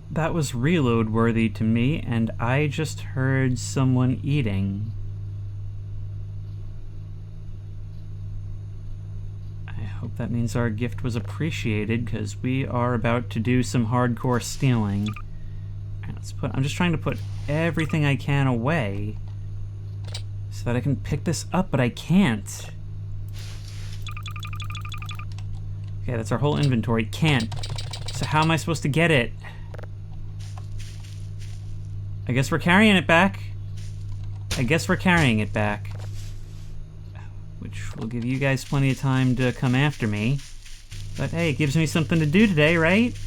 That was reload worthy to me, and I just heard someone eating. I hope that means our gift was appreciated, because we are about to do some hardcore stealing. Right, I'm just trying to put everything I can away so that I can pick this up, but I can't. Okay, that's our whole inventory. Can't. So how am I supposed to get it? I guess we're carrying it back. Which will give you guys plenty of time to come after me. But hey, it gives me something to do today, right?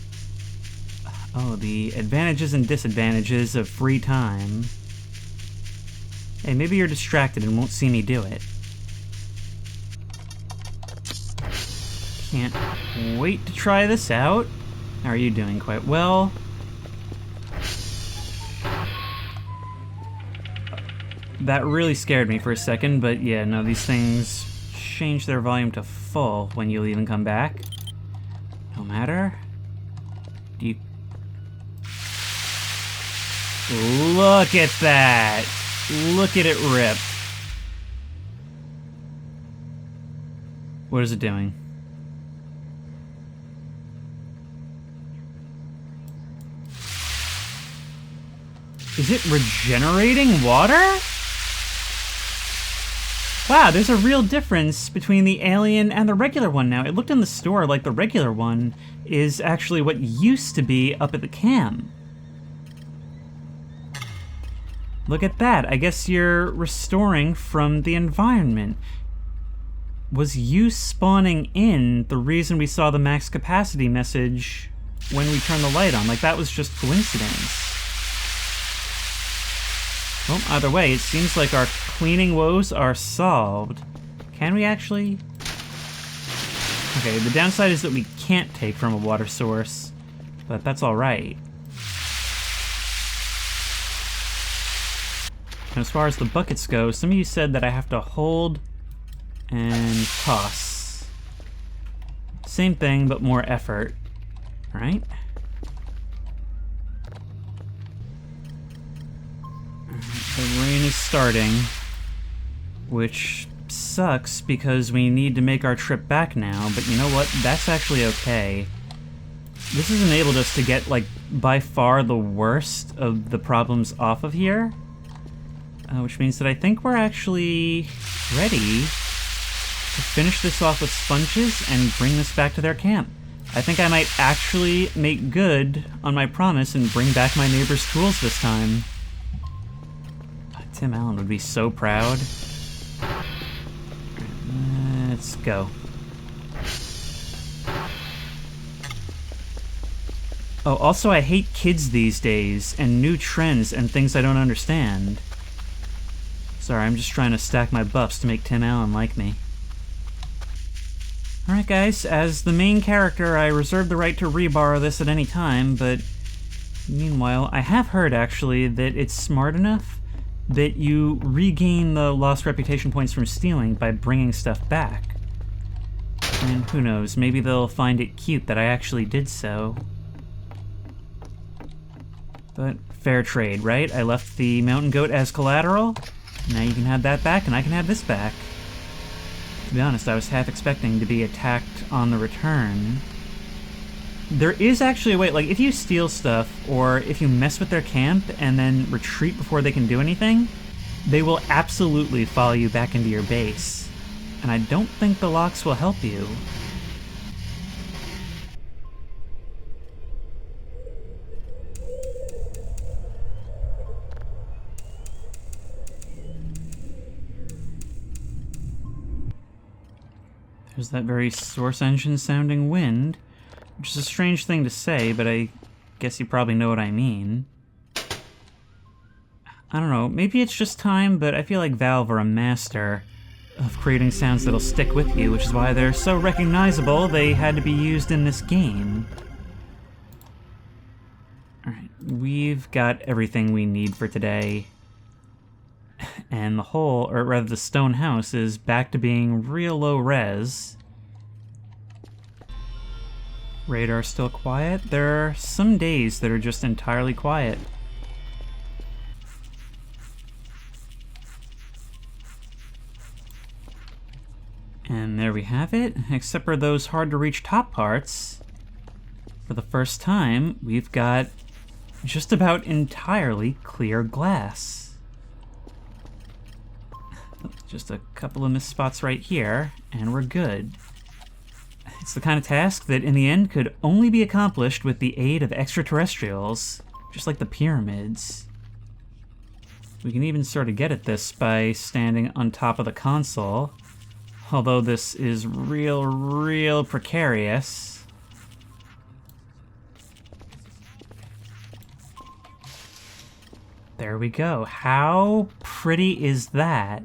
Oh, the advantages and disadvantages of free time. Hey, maybe you're distracted and won't see me do it. Can't wait to try this out. How are you doing? Quite well. That really scared me for a second, but yeah, no, these things change their volume to full when you leave and come back. No matter. Do you... Look at that! Look at it rip. What is it doing? Is it regenerating water? Wow, there's a real difference between the alien and the regular one now. It looked in the store like the regular one is actually what used to be up at the cam. Look at that. I guess you're restoring from the environment. Was you spawning in the reason we saw the max capacity message when we turned the light on? Like, that was just coincidence. Well, either way, it seems like our cleaning woes are solved. Can we actually? Okay, the downside is that we can't take from a water source, but that's alright. As far as the buckets go, some of you said that I have to hold and toss. Same thing, but more effort, right? The rain is starting, which sucks because we need to make our trip back now, but you know what? That's actually okay. This has enabled us to get, like, by far the worst of the problems off of here, which means that I think we're actually ready to finish this off with sponges and bring this back to their camp. I think I might actually make good on my promise and bring back my neighbor's tools this time. Tim Allen would be so proud. Let's go. Oh, also I hate kids these days, and new trends and things I don't understand. Sorry, I'm just trying to stack my buffs to make Tim Allen like me. Alright guys, as the main character, I reserve the right to reborrow this at any time, but meanwhile, I have heard actually that it's smart enough that you regain the lost reputation points from stealing by bringing stuff back. And who knows, maybe they'll find it cute that I actually did so. But fair trade, right? I left the mountain goat as collateral. Now you can have that back, and I can have this back. To be honest, I was half expecting to be attacked on the return. There is actually a way, like, if you steal stuff, or if you mess with their camp and then retreat before they can do anything, they will absolutely follow you back into your base. And I don't think the locks will help you. There's that very source engine sounding wind, which is a strange thing to say, but I guess you probably know what I mean. I don't know, maybe it's just time, but I feel like Valve are a master of creating sounds that'll stick with you, which is why they're so recognizable they had to be used in this game. Alright, we've got everything we need for today. And the whole, or rather the Stonehouse, is back to being real low res. Radar still quiet. There are some days that are just entirely quiet. And there we have it. Except for those hard-to-reach top parts, for the first time, we've got just about entirely clear glass. Just a couple of missed spots right here, and we're good. It's the kind of task that in the end could only be accomplished with the aid of extraterrestrials, just like the pyramids. We can even sort of get at this by standing on top of the console, although this is real precarious. There we go. How pretty is that?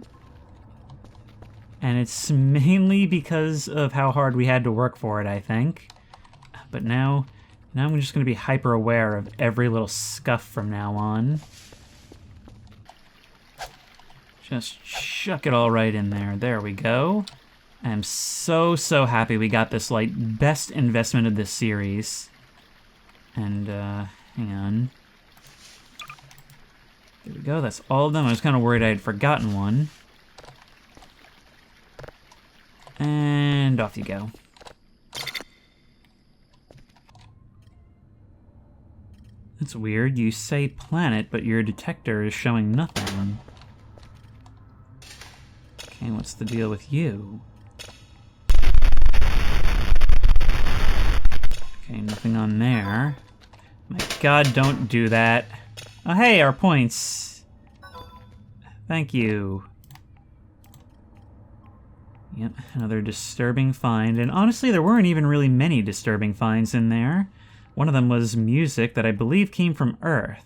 And it's mainly because of how hard we had to work for it, I think. But now I'm just going to be hyper aware of every little scuff from now on. Just chuck it all right in there. There we go. I'm so happy we got this, like, best investment of this series. And, hang on. There we go, that's all of them. I was kind of worried I had forgotten one. And off you go. That's weird. You say planet, but your detector is showing nothing. Okay, what's the deal with you? Okay, nothing on there. My god, don't do that. Oh, hey, our points. Thank you. Yep, another disturbing find. And honestly, there weren't even really many disturbing finds in there. One of them was music that I believe came from Earth.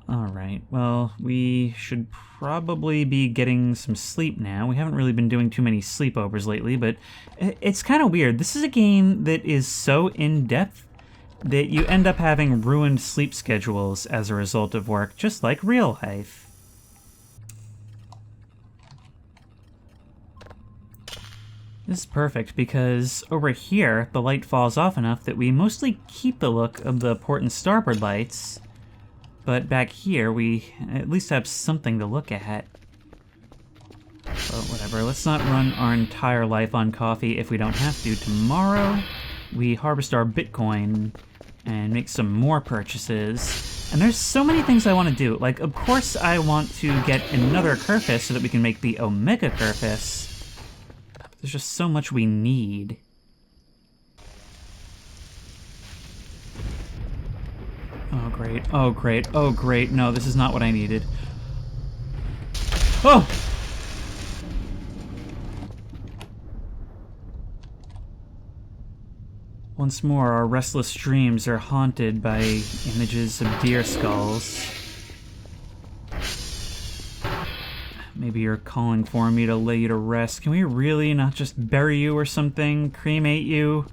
Alright, well, we should probably be getting some sleep now. We haven't really been doing too many sleepovers lately, but it's kind of weird. This is a game that is so in-depth that you end up having ruined sleep schedules as a result of work, just like real life. This is perfect because over here, the light falls off enough that we mostly keep the look of the port and starboard lights. But back here, we at least have something to look at. But whatever, let's not run our entire life on coffee if we don't have to. Tomorrow, we harvest our Bitcoin and make some more purchases. And there's so many things I want to do. Like, of course I want to get another Kerfus so that we can make the Omega Kerfus. There's just so much we need. Oh, great. Oh, great. Oh, great. No, this is not what I needed. Oh! Once more, our restless dreams are haunted by images of deer skulls. Maybe you're calling for me to lay you to rest. Can we really not just bury you or something? Cremate you?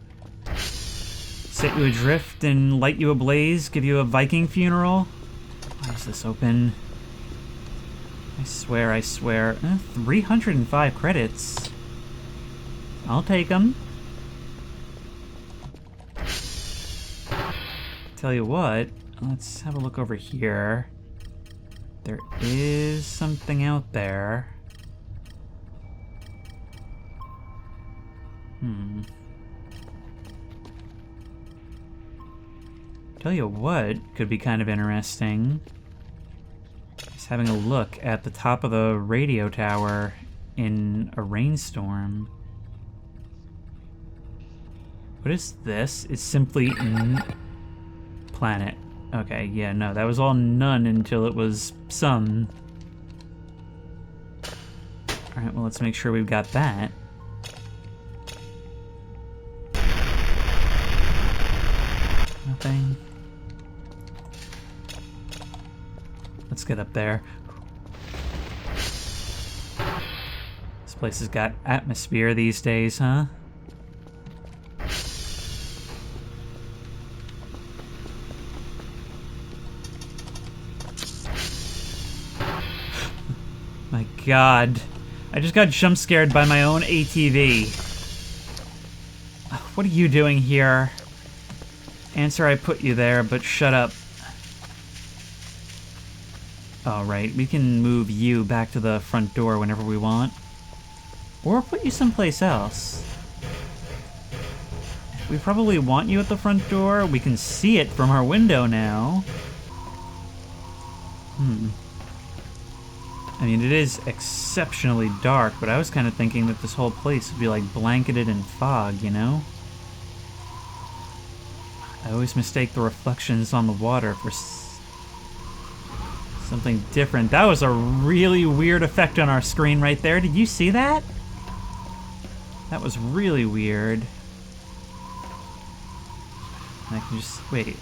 Set you adrift and light you ablaze? Give you a Viking funeral? Why is this open? I swear. 305 credits. I'll take them. Tell you what, let's have a look over here. There is something out there. Tell you what could be kind of interesting. Just having a look at the top of the radio tower in a rainstorm. What is this? It's simply planet. Okay, yeah, no, that was all none until it was some. Alright, well, let's make sure we've got that. Nothing. Let's get up there. This place has got atmosphere these days, huh? My God. I just got jump scared by my own ATV. What are you doing here? Answer I put you there, but shut up. Alright, we can move you back to the front door whenever we want. Or put you someplace else. We probably want you at the front door. We can see it from our window now. I mean, it is exceptionally dark, but I was kind of thinking that this whole place would be like blanketed in fog, you know? I always mistake the reflections on the water for something different. That was a really weird effect on our screen right there. Did you see that? That was really weird. I can just... wait.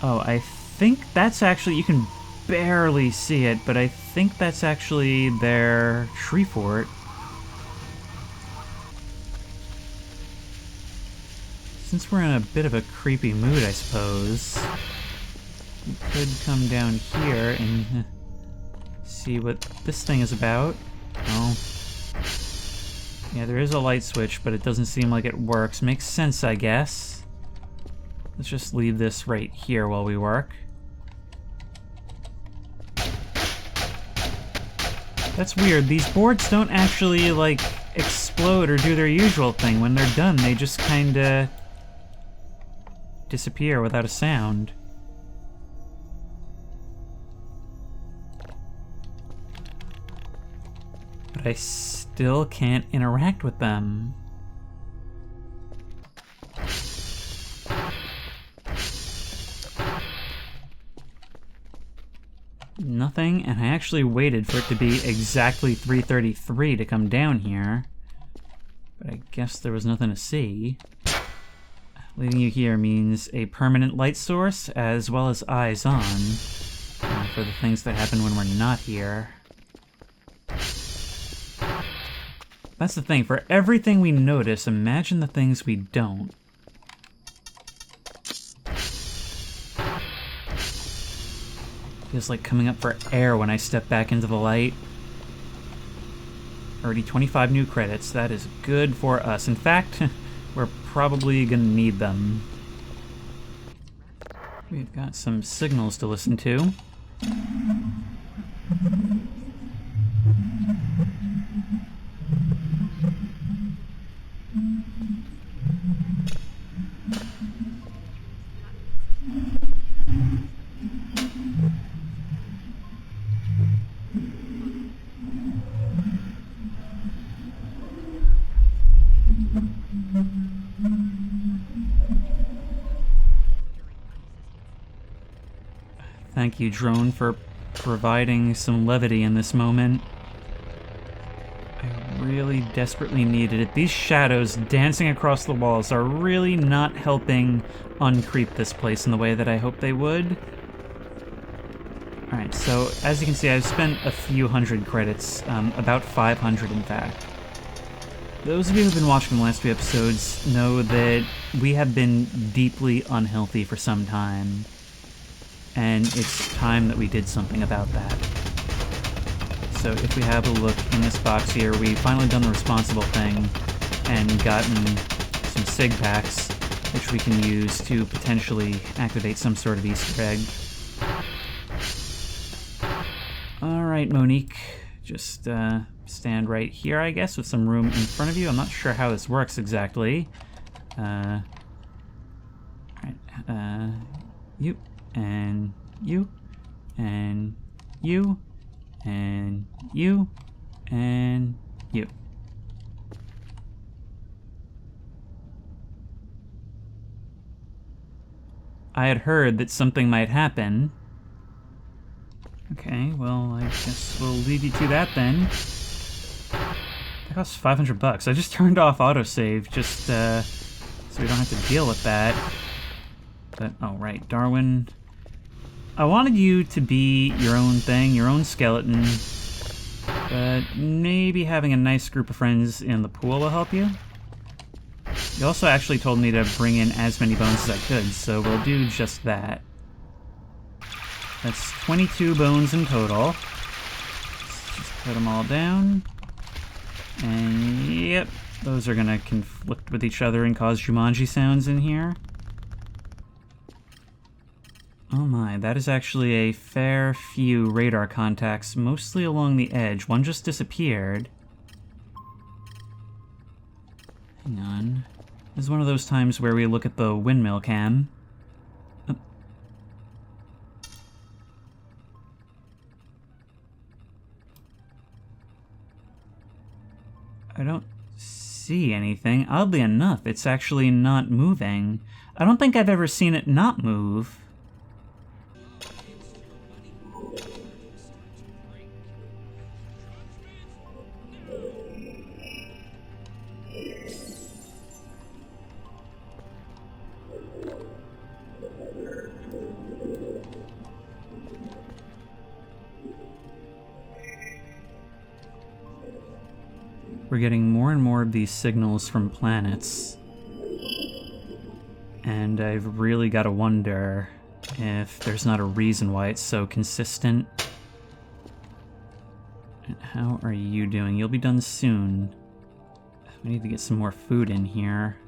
Oh, I think that's actually... you can barely see it, but I think that's actually their tree fort. Since we're in a bit of a creepy mood, I suppose, we could come down here and see what this thing is about. Oh. Yeah, there is a light switch, but it doesn't seem like it works. Makes sense, I guess. Let's just leave this right here while we work. That's weird. These boards don't actually, like, explode or do their usual thing. When they're done, they just kinda disappear without a sound. But I still can't interact with them. Nothing, and I actually waited for it to be exactly 3:33 to come down here. But I guess there was nothing to see. Leaving you here means a permanent light source as well as eyes on for the things that happen when we're not here. That's the thing, for everything we notice, imagine the things we don't. Feels like coming up for air when I step back into the light. Already 25 new credits, that is good for us. In fact, we're probably gonna need them. We've got some signals to listen to. Thank you, drone, for providing some levity in this moment. I really desperately needed it. These shadows dancing across the walls are really not helping uncreep this place in the way that I hoped they would. Alright, so as you can see, I've spent a few hundred credits, about 500 in fact. Those of you who've been watching the last few episodes know that we have been deeply unhealthy for some time. And it's time that we did something about that. So if we have a look in this box here, we've finally done the responsible thing and gotten some SIG packs, which we can use to potentially activate some sort of Easter egg. Alright, Monique, just stand right here, I guess, with some room in front of you. I'm not sure how this works exactly. Alright, you. And you, and you, and you, and you. I had heard that something might happen. Okay, well, I guess we'll leave you to that then. That costs $500. I just turned off autosave just so we don't have to deal with that. But, oh right, Darwin. I wanted you to be your own thing, your own skeleton, but maybe having a nice group of friends in the pool will help you. You also actually told me to bring in as many bones as I could, so we'll do just that. That's 22 bones in total. Let's just put them all down. And yep, those are gonna conflict with each other and cause Jumanji sounds in here. Oh my, that is actually a fair few radar contacts, mostly along the edge. One just disappeared. Hang on. This is one of those times where we look at the windmill cam. Oh. I don't see anything. Oddly enough, it's actually not moving. I don't think I've ever seen it not move. We're getting more and more of these signals from planets. And I've really got to wonder if there's not a reason why it's so consistent. And how are you doing? You'll be done soon. We need to get some more food in here.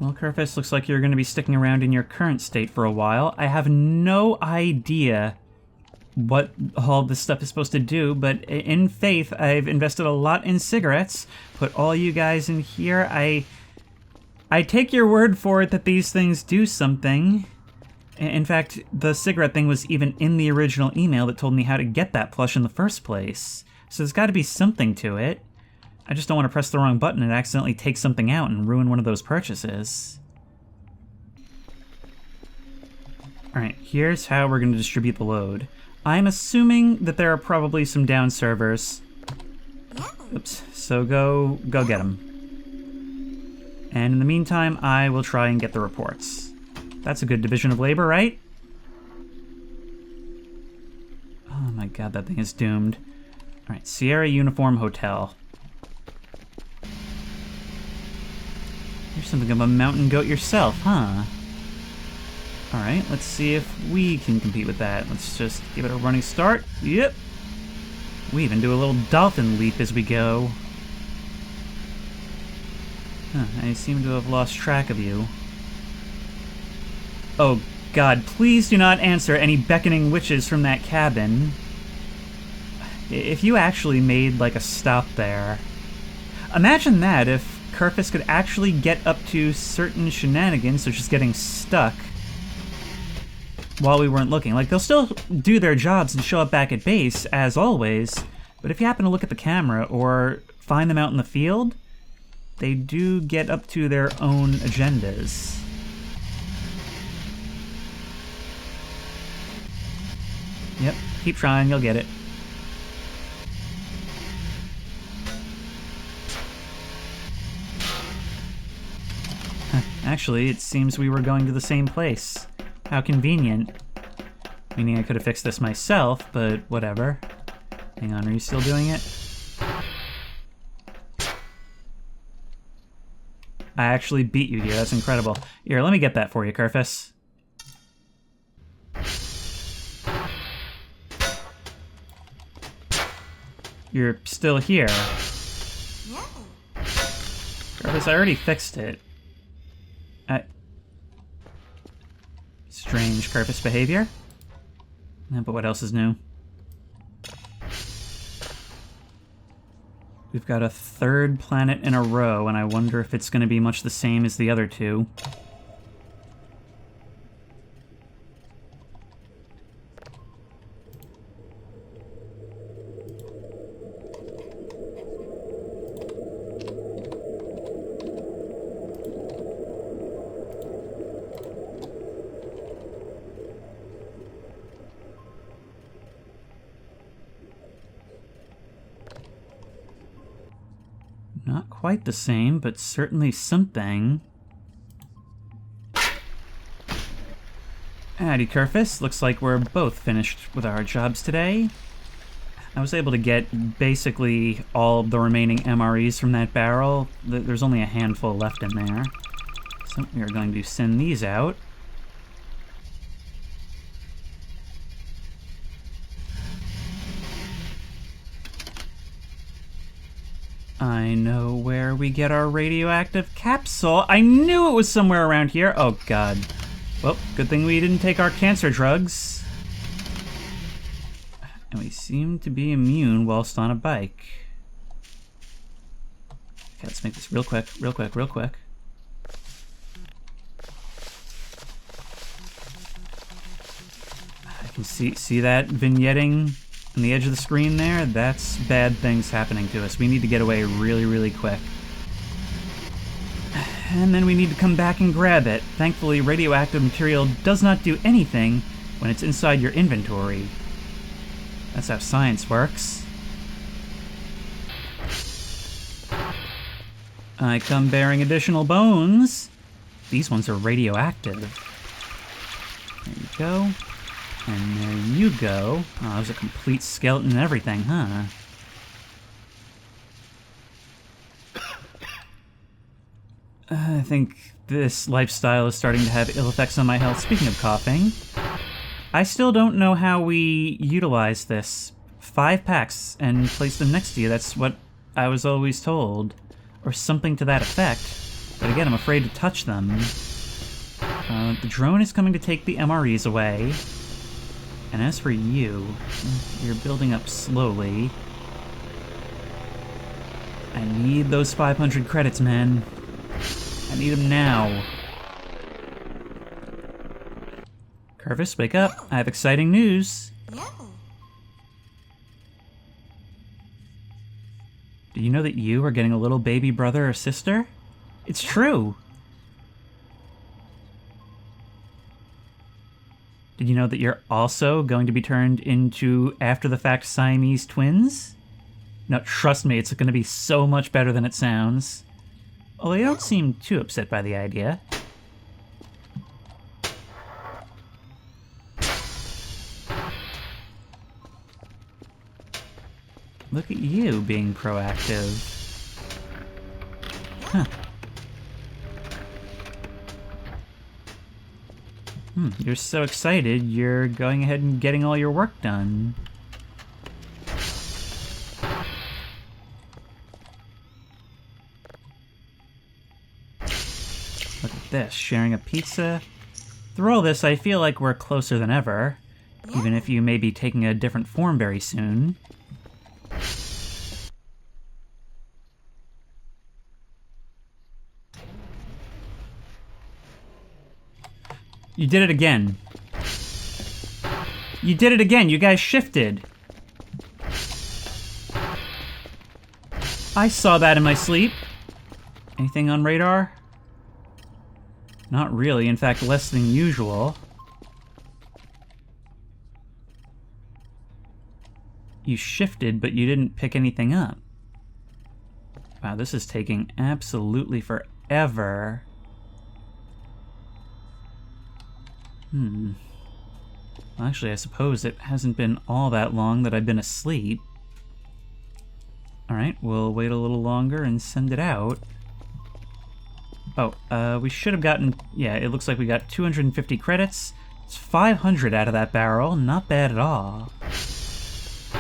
Well, Kerfus, looks like you're going to be sticking around in your current state for a while. I have no idea what all this stuff is supposed to do, but in faith, I've invested a lot in cigarettes. Put all you guys in here. I take your word for it that these things do something. In fact, the cigarette thing was even in the original email that told me how to get that plush in the first place. So there's got to be something to it. I just don't want to press the wrong button and accidentally take something out and ruin one of those purchases. Alright, here's how we're going to distribute the load. I'm assuming that there are probably some down servers Oops. So go get him. And in the meantime, I will try and get the reports. That's a good division of labor, right? Oh my god, that thing is doomed. Alright, Sierra Uniform Hotel. You're something of a mountain goat yourself, huh? Alright, let's see if we can compete with that. Let's just give it a running start. Yep. We even do a little dolphin leap as we go. Huh, I seem to have lost track of you. Oh god, please do not answer any beckoning witches from that cabin. If you actually made, like, a stop there. Imagine that, if Kerfus could actually get up to certain shenanigans, such as getting stuck, while we weren't looking. Like, they'll still do their jobs and show up back at base, as always, but if you happen to look at the camera or find them out in the field, they do get up to their own agendas. Yep, keep trying, you'll get it. Actually, it seems we were going to the same place. How convenient. Meaning I could have fixed this myself, but whatever. Hang on, are you still doing it? I actually beat you here, that's incredible. Here, let me get that for you, Kerfus. You're still here. Kerfus, I already fixed it. Strange Kerfus behavior. But what else is new? We've got a third planet in a row, and I wonder if it's going to be much the same as the other two. Not quite the same, but certainly something. Howdy, Kerfus. Looks like we're both finished with our jobs today. I was able to get basically all of the remaining MREs from that barrel. There's only a handful left in there. So we are going to send these out. I know where we get our radioactive capsule. I knew it was somewhere around here. Oh, God. Well, good thing we didn't take our cancer drugs. And we seem to be immune whilst on a bike. Okay, let's make this real quick, real quick, real quick. I can see that vignetting on the edge of the screen there. That's bad things happening to us. We need to get away really, really quick. And then we need to come back and grab it. Thankfully, radioactive material does not do anything when it's inside your inventory. That's how science works. I come bearing additional bones. These ones are radioactive. There you go. And there you go. Oh, there's a complete skeleton and everything, huh? I think this lifestyle is starting to have ill effects on my health. Speaking of coughing, I still don't know how we utilize this. 5 packs and place them next to you. That's what I was always told. Or something to that effect. But again, I'm afraid to touch them. The drone is coming to take the MREs away. And as for you, you're building up slowly. I need those 500 credits, man. I need them now. Kerfus, wake up. I have exciting news. Yeah. Do you know that you are getting a little baby brother or sister? It's true. Did you know that you're also going to be turned into after-the-fact Siamese twins? No, trust me, it's going to be so much better than it sounds. Although you don't seem too upset by the idea. Look at you being proactive. Huh. You're so excited, you're going ahead and getting all your work done. Look at this, sharing a pizza. Through all this, I feel like we're closer than ever, even if you may be taking a different form very soon. You did it again. You did it again. You guys shifted. I saw that in my sleep. Anything on radar? Not really. In fact, less than usual. You shifted, but you didn't pick anything up. Wow, this is taking absolutely forever. Well, actually, I suppose it hasn't been all that long that I've been asleep. Alright, we'll wait a little longer and send it out. Oh, we should have gotten... Yeah, it looks like we got 250 credits. It's 500 out of that barrel. Not bad at all. Let's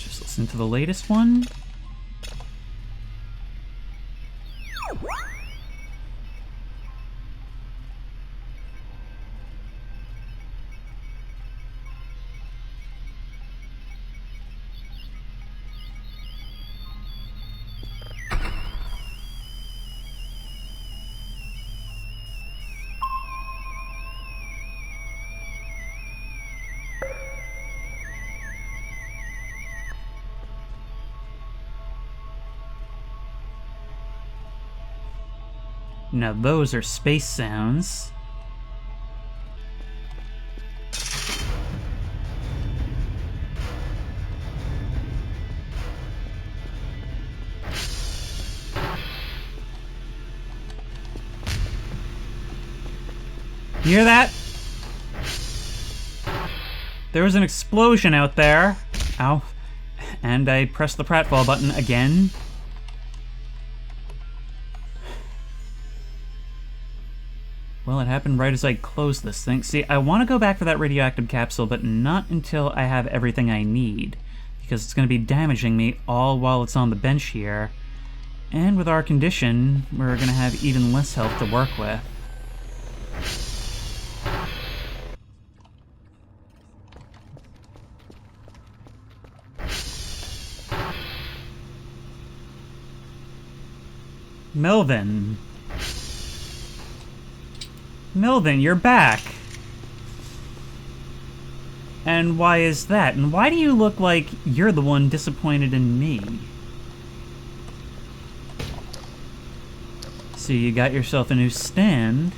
just listen to the latest one. Now those are space sounds. You hear that? There was an explosion out there. Ow. And I pressed the pratfall button again. Well, it happened right as I closed this thing. See, I want to go back for that radioactive capsule, but not until I have everything I need, because it's going to be damaging me all while it's on the bench here. And with our condition, we're going to have even less health to work with. Melvin. Melvin, you're back. And why is that? And why do you look like you're the one disappointed in me? So you got yourself a new stand.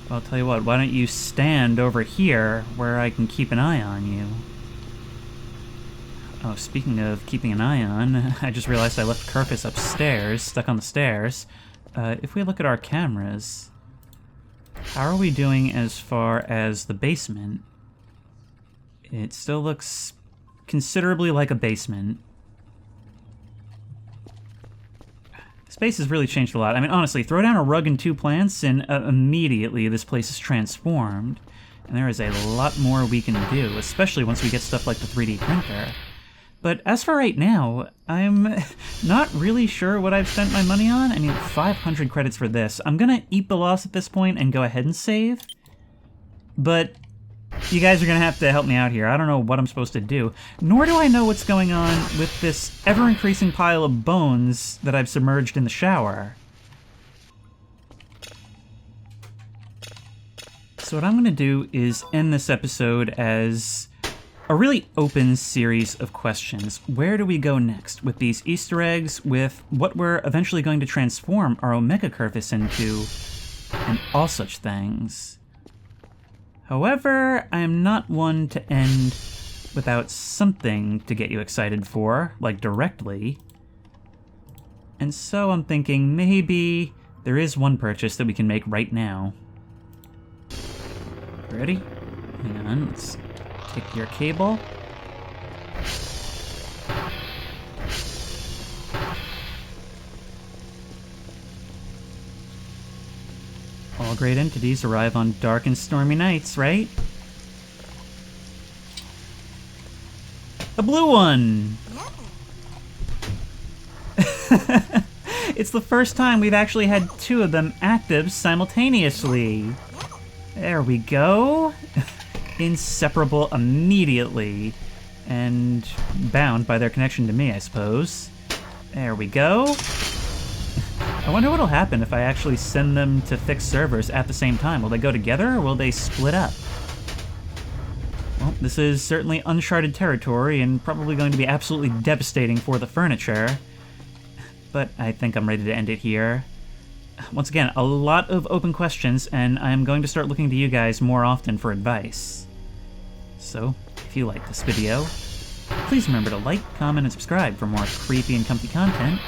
Well, I'll tell you what, why don't you stand over here where I can keep an eye on you? Oh, speaking of keeping an eye on, I just realized I left Kerfus upstairs, stuck on the stairs. If we look at our cameras, how are we doing as far as the basement? It still looks considerably like a basement. Space has really changed a lot. I mean, honestly, throw down a rug and 2 plants and immediately this place is transformed. And there is a lot more we can do, especially once we get stuff like the 3D printer. But as for right now, I'm not really sure what I've spent my money on. I mean, 500 credits for this. I'm gonna eat the loss at this point and go ahead and save. But you guys are gonna have to help me out here. I don't know what I'm supposed to do. Nor do I know what's going on with this ever-increasing pile of bones that I've submerged in the shower. So what I'm gonna do is end this episode as a really open series of questions. Where do we go next with these Easter eggs, with what we're eventually going to transform our Omega Kerfus into, and all such things? However, I am not one to end without something to get you excited for, like directly. And so I'm thinking maybe there is one purchase that we can make right now. Ready? Hang on, let's take your cable. All great entities arrive on dark and stormy nights, right? A blue one! It's the first time we've actually had two of them active simultaneously. There we go. Inseparable immediately. And bound by their connection to me, I suppose. There we go. I wonder what'll happen if I actually send them to fixed servers at the same time. Will they go together or will they split up? Well, this is certainly uncharted territory and probably going to be absolutely devastating for the furniture. But I think I'm ready to end it here. Once again, a lot of open questions, and I'm going to start looking to you guys more often for advice. So, if you like this video, please remember to like, comment, and subscribe for more creepy and comfy content.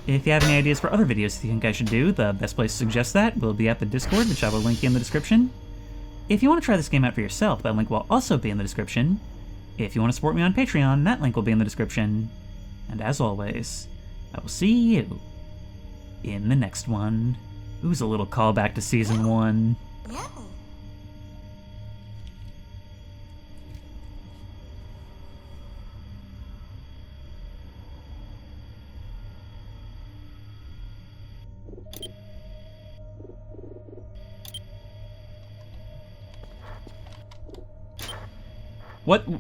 If you have any ideas for other videos you think I should do, the best place to suggest that will be at the Discord, which I will link in the description. If you want to try this game out for yourself, that link will also be in the description. If you want to support me on Patreon, that link will be in the description. And as always, I will see you in the next one. Ooh, a little callback to Season 1.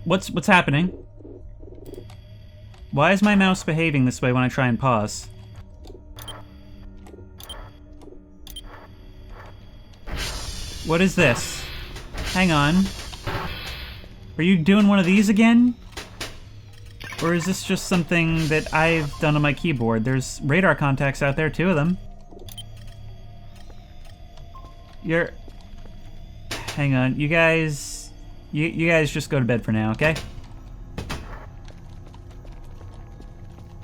What's happening? Why is my mouse behaving this way when I try and pause? What is this? Hang on. Are you doing one of these again? Or is this just something that I've done on my keyboard? There's radar contacts out there, 2 of them. Hang on, you guys... You guys just go to bed for now, okay?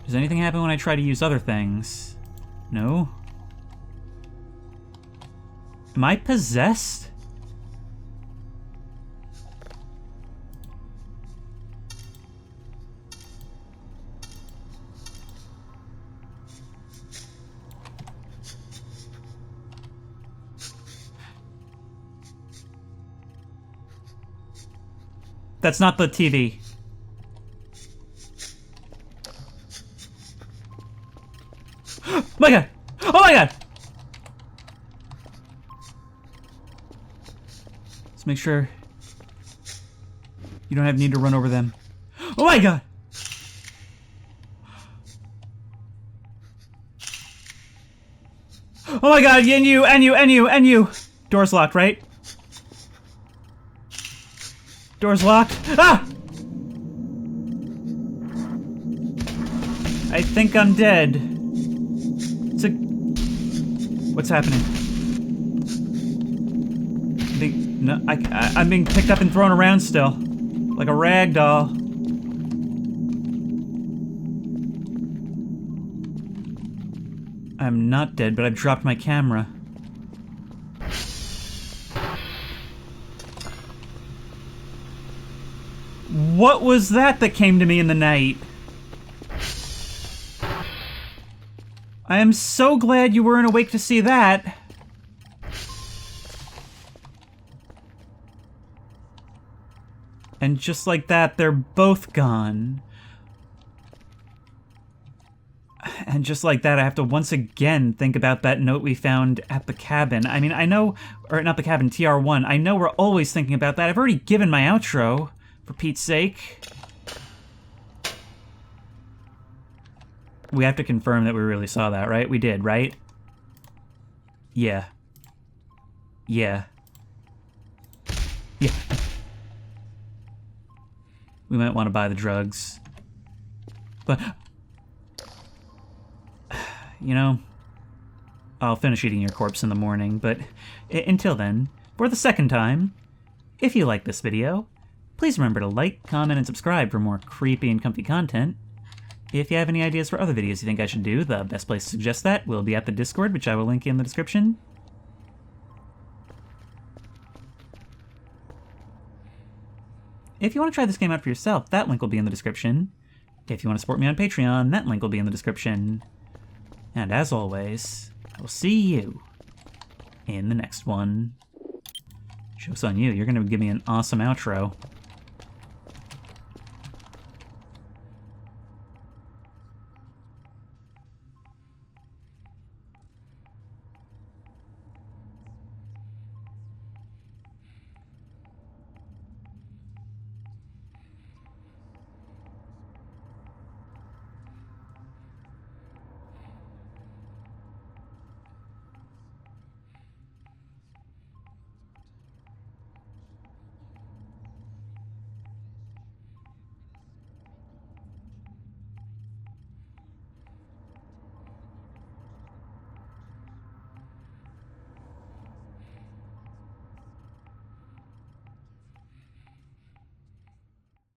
Does anything happen when I try to use other things? No? Am I possessed? That's not the TV. Oh my god! Oh my god! Let's make sure you don't need to run over them. Oh my god! Oh my god, and you! Door's locked, right? Door's locked. Ah! I think I'm dead. What's happening? I'm being picked up and thrown around still. Like a rag doll. I'm not dead, but I've dropped my camera. What was that came to me in the night? I am so glad you weren't awake to see that. And just like that, they're both gone. And just like that, I have to once again think about that note we found at the cabin. I mean, I know, or not the cabin, TR1. I know we're always thinking about that. I've already given my outro, for Pete's sake. We have to confirm that we really saw that, right? We did, right? Yeah. Yeah. Yeah. We might want to buy the drugs. But... you know, I'll finish eating your corpse in the morning, but until then, for the second time, if you like this video, Please remember to like, comment, and subscribe for more creepy and comfy content. If you have any ideas for other videos you think I should do, the best place to suggest that will be at the Discord, which I will link in the description. If you want to try this game out for yourself, that link will be in the description. If you want to support me on Patreon, that link will be in the description. And as always, I will see you in the next one. Joke's on you, you're going to give me an awesome outro.